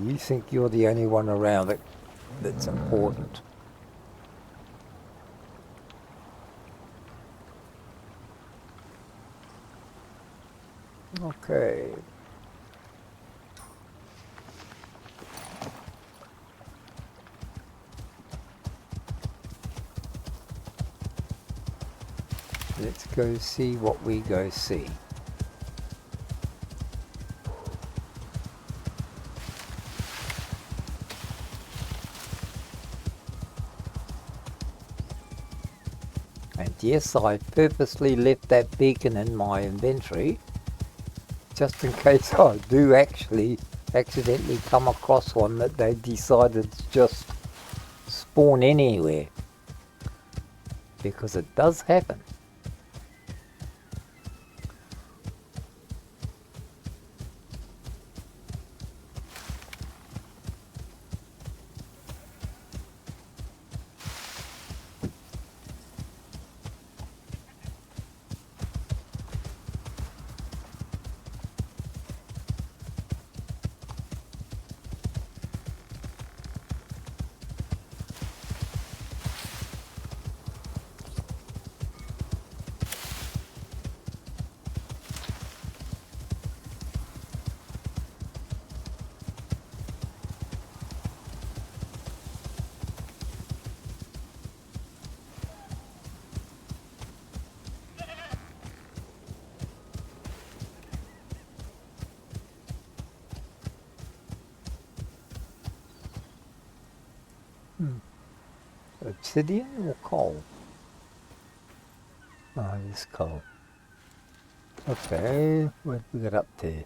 You think you're the only one around that's important. Okay. Let's go see what we go see. And yes, I purposely left that beacon in my inventory just in case I do actually accidentally come across one that they decided to just spawn anywhere, because it does happen. Obsidian or coal? Oh, it's coal. Okay, what did we get up to?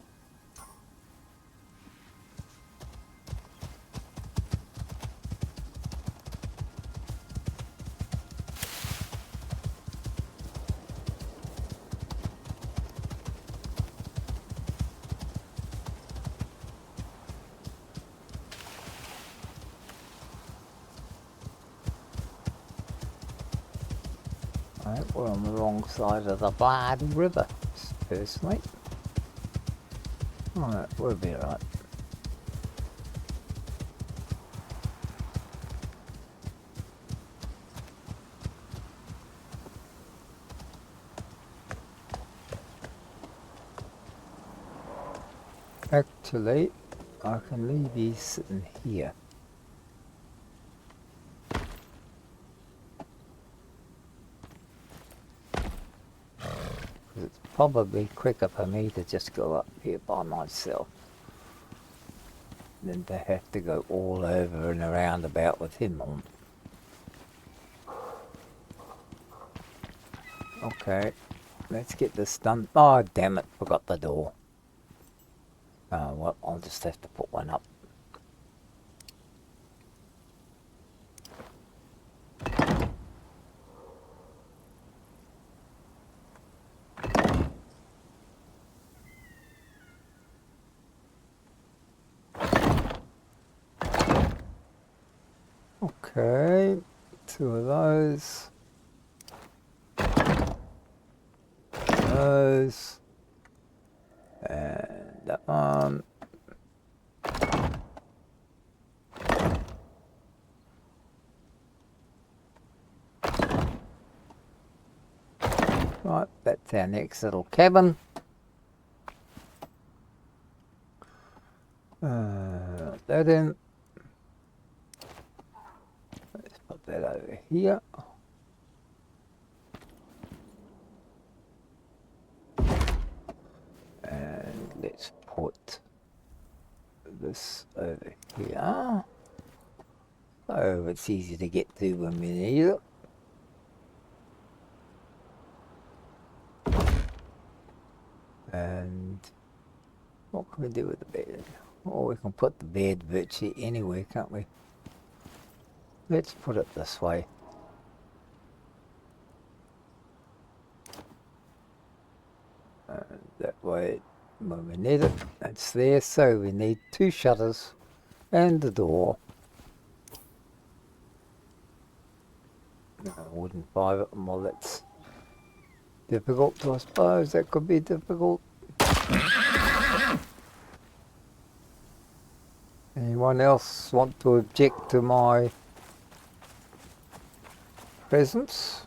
Right, we're on the wrong side of the bloody river, personally. Alright, we'll be alright. Actually, I can leave these sitting here. It's probably quicker for me to just go up here by myself than to have to go all over and around about with him on. Okay, let's get this done. Oh, damn it, forgot the door. Oh, well, I'll just have to put one up. Okay, 2 of those. Those. And that one. Right, that's our next little cabin. That in. Let's put that over here. And let's put this over here. So it's easy to get to when we need it. And what can we do with the bed? Well, we can put the bed virtually anywhere, can't we? Let's put it this way. And that way, when we need it, it's there. So we need 2 shutters and the door. I wouldn't buy it. Well, that's difficult, I suppose. That could be difficult. Anyone else want to object to my presence?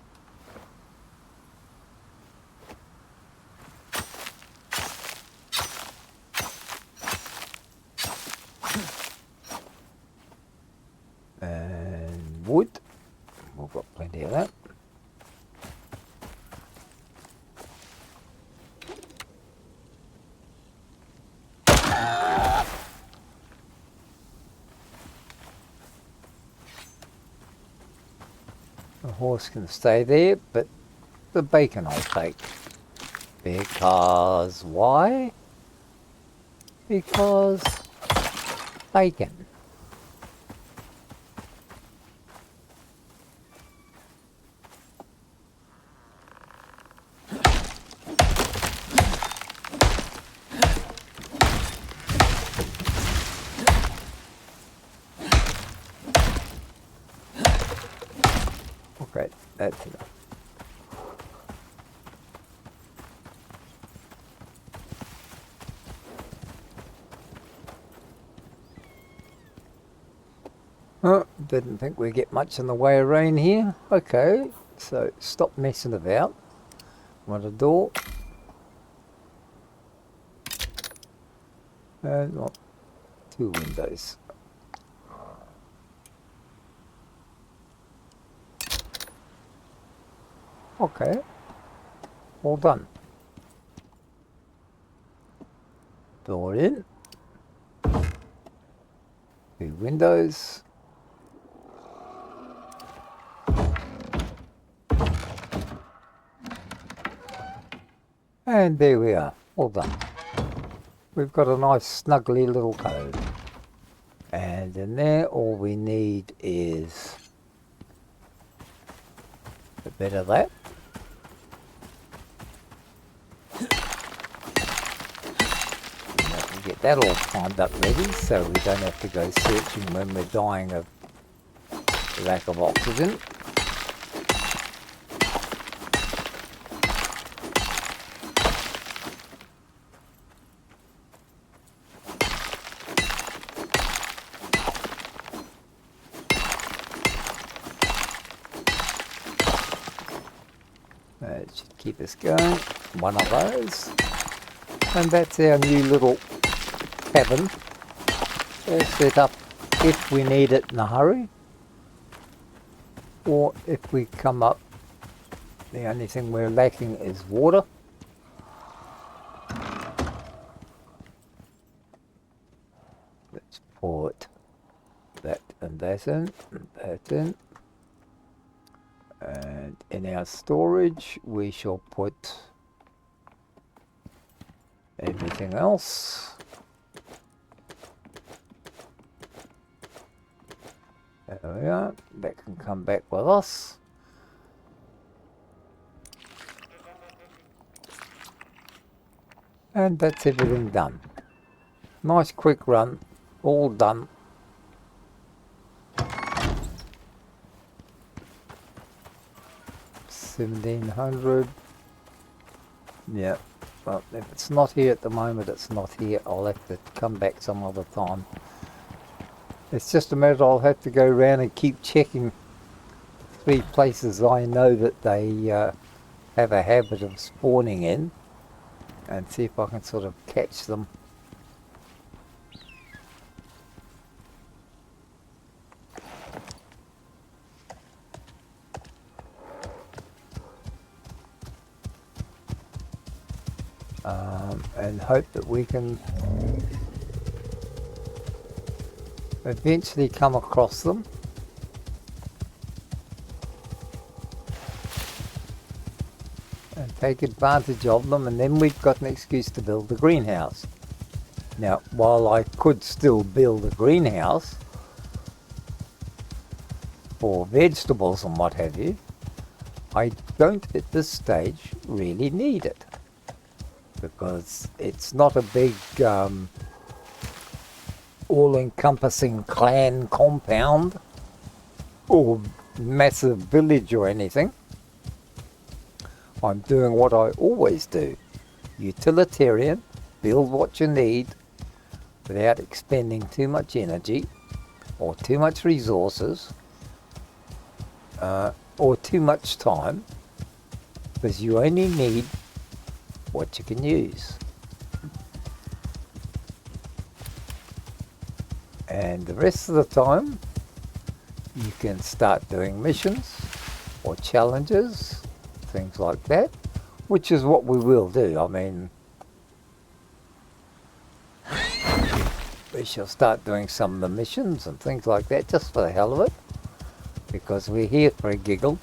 And wood. We've got plenty of that. The horse can stay there, but the bacon I'll take. Because why? Because bacon. Okay, that's enough. Oh, didn't think we'd get much in the way of rain here. Okay, so stop messing about. Want a door. And want 2 windows. Okay, all done. Door in. 2 windows. And there we are, all done. We've got a nice snuggly little cove. And in there all we need is a bit of that. And get that all primed up ready so we don't have to go searching when we're dying of lack of oxygen. That should keep us going. One of those. And that's our new little cabin. All set up if we need it in a hurry. Or if we come up, the only thing we're lacking is water. Let's put that and that in, and that in. And in our storage we shall put everything else. There we are. That can come back with us. And that's everything done. Nice quick run. All done. $1,700. Yeah. Well, if it's not here at the moment, it's not here. I'll have to come back some other time. It's just a matter I'll have to go around and keep checking 3 places I know that they have a habit of spawning in, and see if I can sort of catch them. And hope that we can eventually come across them. And take advantage of them, and then we've got an excuse to build the greenhouse. Now, while I could still build a greenhouse for vegetables and what have you, I don't at this stage really need it, because it's not a big all-encompassing clan compound or massive village or anything. I'm doing what I always do. Utilitarian, build what you need without expending too much energy or too much resources or too much time, because you only need what you can use. And the rest of the time you can start doing missions or challenges, things like that, which is what we will do. I mean, we shall start doing some of the missions and things like that just for the hell of it, because we're here for a giggle.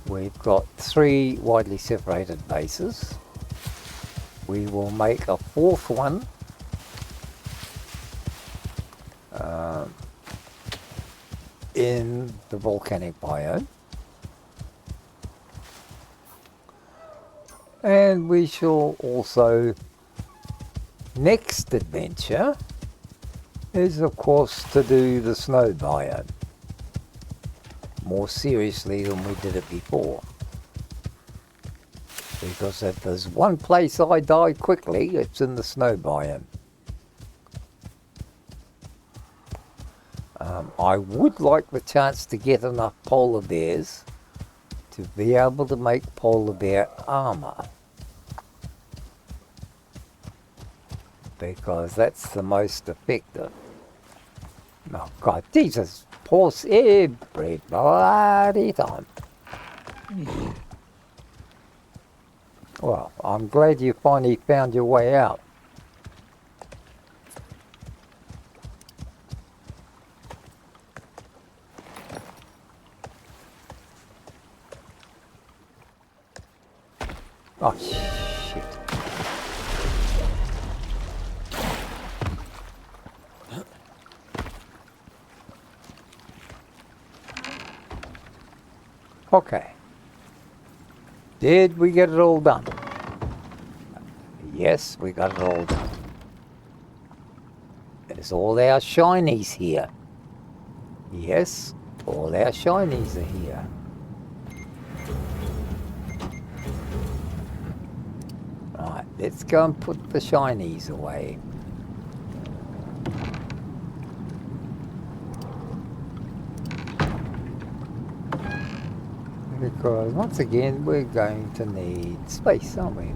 We've got 3 widely separated bases. We will make a 4th one in the volcanic biome. And we shall also, next adventure is of course to do the snow biome more seriously than we did it before. Because if there's one place I die quickly, it's in the snow biome. I would like the chance to get enough polar bears to be able to make polar bear armor, because that's the most effective. Oh God, Jesus, pause every bloody time. Well, I'm glad you finally found your way out. Oh, shit. Okay. Did we get it all done? Yes, we got it all done. There's all our shinies here. Yes, all our shinies are here. Right, let's go and put the shinies away. Because once again, we're going to need space, aren't we?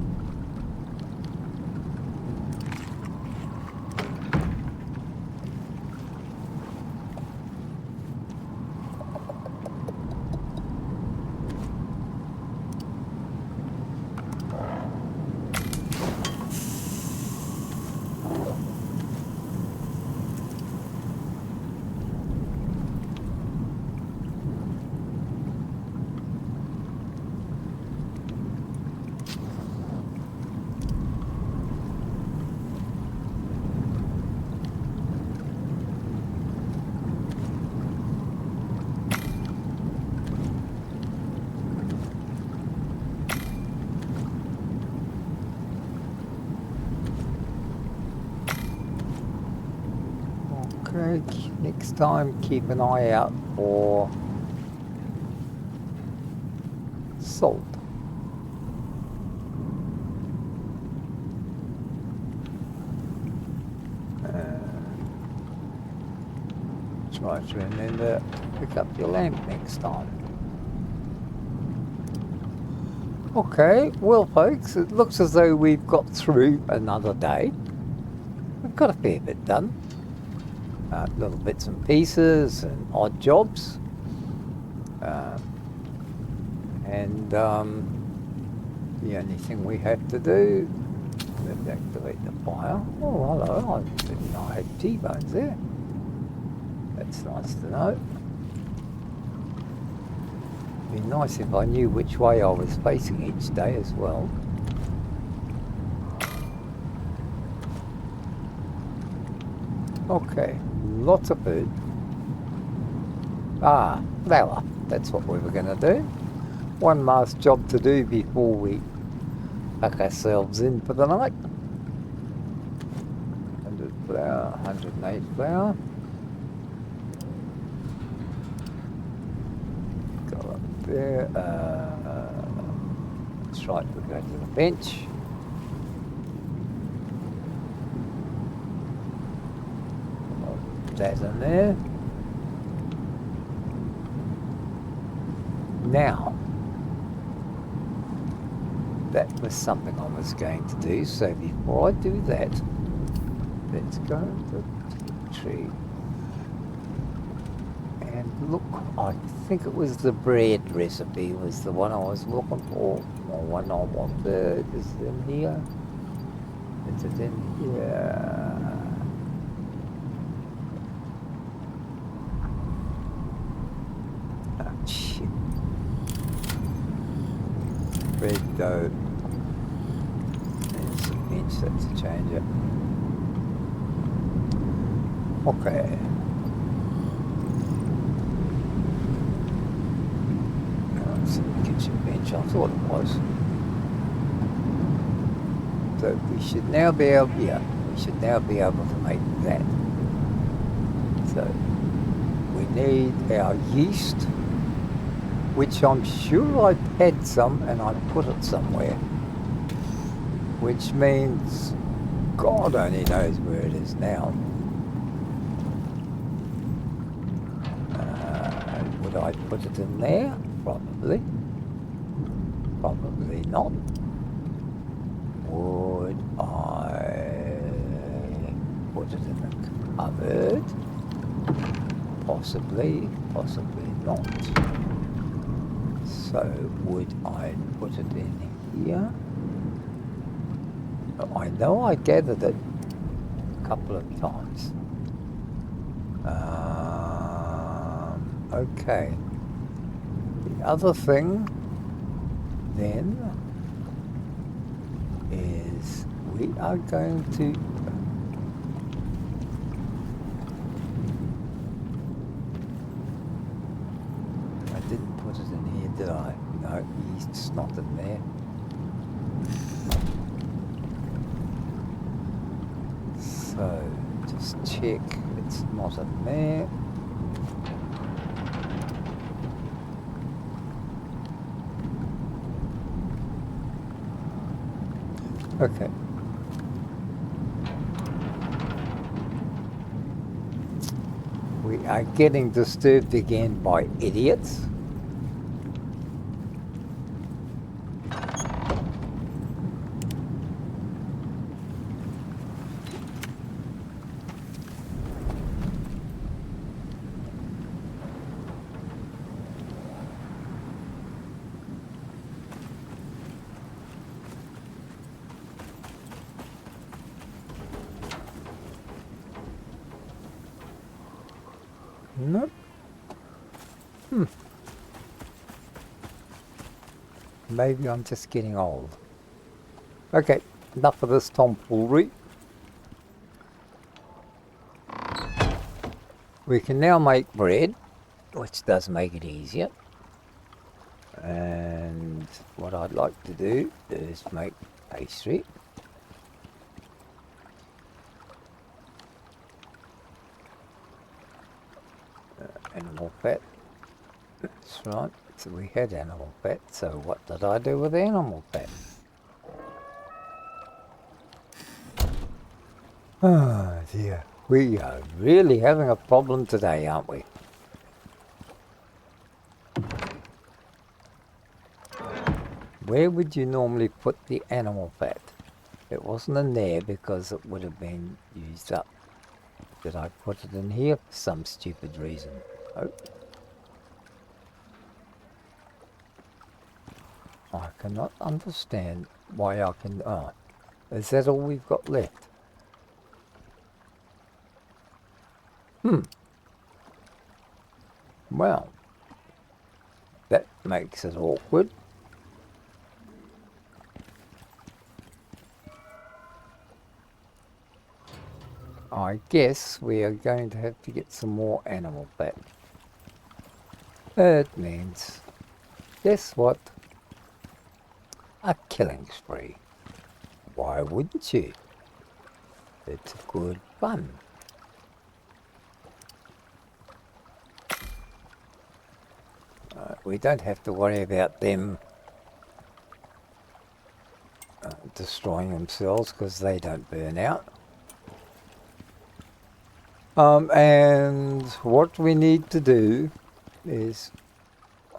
Okay, next time keep an eye out for salt. Try to remember to pick up your lamp next time. Okay, well folks, it looks as though we've got through another day. We've got a fair bit done. Little bits and pieces and odd jobs. The only thing we have to do is activate the fire. Oh, hello, I didn't know I had T-bones there. That's nice to know. It'd be nice if I knew which way I was facing each day as well. Okay, lots of food. Ah, flour. That's what we were going to do. One last job to do before we pack ourselves in for the night. 100 flour, 108 flour. Go up there. That's right, we'll go to the bench. That in there. Now, that was something I was going to do, so before I do that, let's go to the tree. And look, I think it was the bread recipe was the one I was looking for. Or one I wanted. Is it in here? Is it in here? Bread dough. There's some inch, that's a change it. Okay. It's the kitchen bench, I thought it was. So we should now be able, yeah, we should now be able to make that. So we need our yeast, which I'm sure I've had some and I put it somewhere, which means God only knows where it is now. Would I put it in there? Probably. Probably not. Would I put it in the cupboard? Possibly, possibly not. So would I put it in here? I know I gathered it a couple of times. Okay. The other thing then is we are going to didn't put it in here, did I? No, yeast's not in there. So, just check it's not in there. Okay. We are getting disturbed again by idiots. Maybe I'm just getting old. Okay, enough of this tomfoolery. We can now make bread, which does make it easier. And what I'd like to do is make pastry. Animal fat. That's right. So we had animal fat. So what did I do with the animal fat? Oh dear. We are really having a problem today, aren't we? Where would you normally put the animal fat? It wasn't in there because it would have been used up. Did I put it in here for some stupid reason? Oh. I cannot understand why I can... Oh, is that all we've got left? Well, that makes it awkward. I guess we are going to have to get some more animal fat. That means, guess what? A killing spree. Why wouldn't you? It's good fun. We don't have to worry about them destroying themselves because they don't burn out. And what we need to do is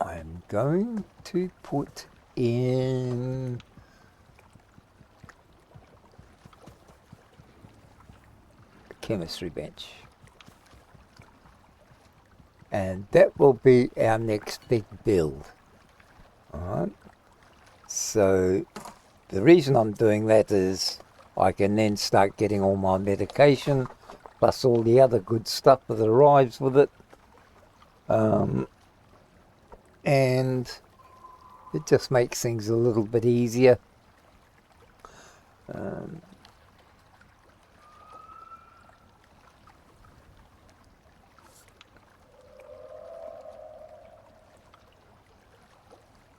I'm going to put in a chemistry bench. And that will be our next big build. Alright. So the reason I'm doing that is I can then start getting all my medication plus all the other good stuff that arrives with it. And it just makes things a little bit easier.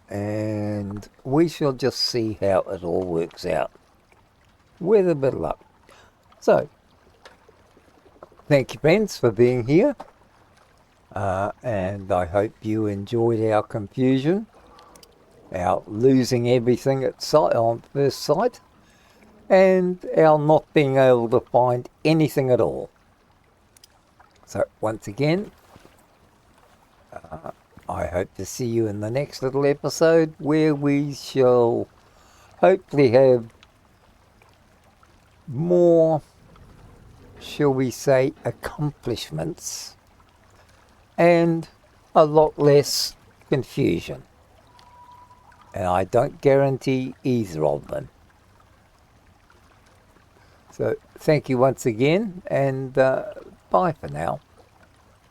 And we shall just see how it all works out with a bit of luck. So, thank you friends for being here, and I hope you enjoyed our confusion, our losing everything at sight on first sight, and our not being able to find anything at all. So once again, I hope to see you in the next little episode where we shall hopefully have more, shall we say, accomplishments and a lot less confusion. And I don't guarantee either of them. So thank you once again, and bye for now.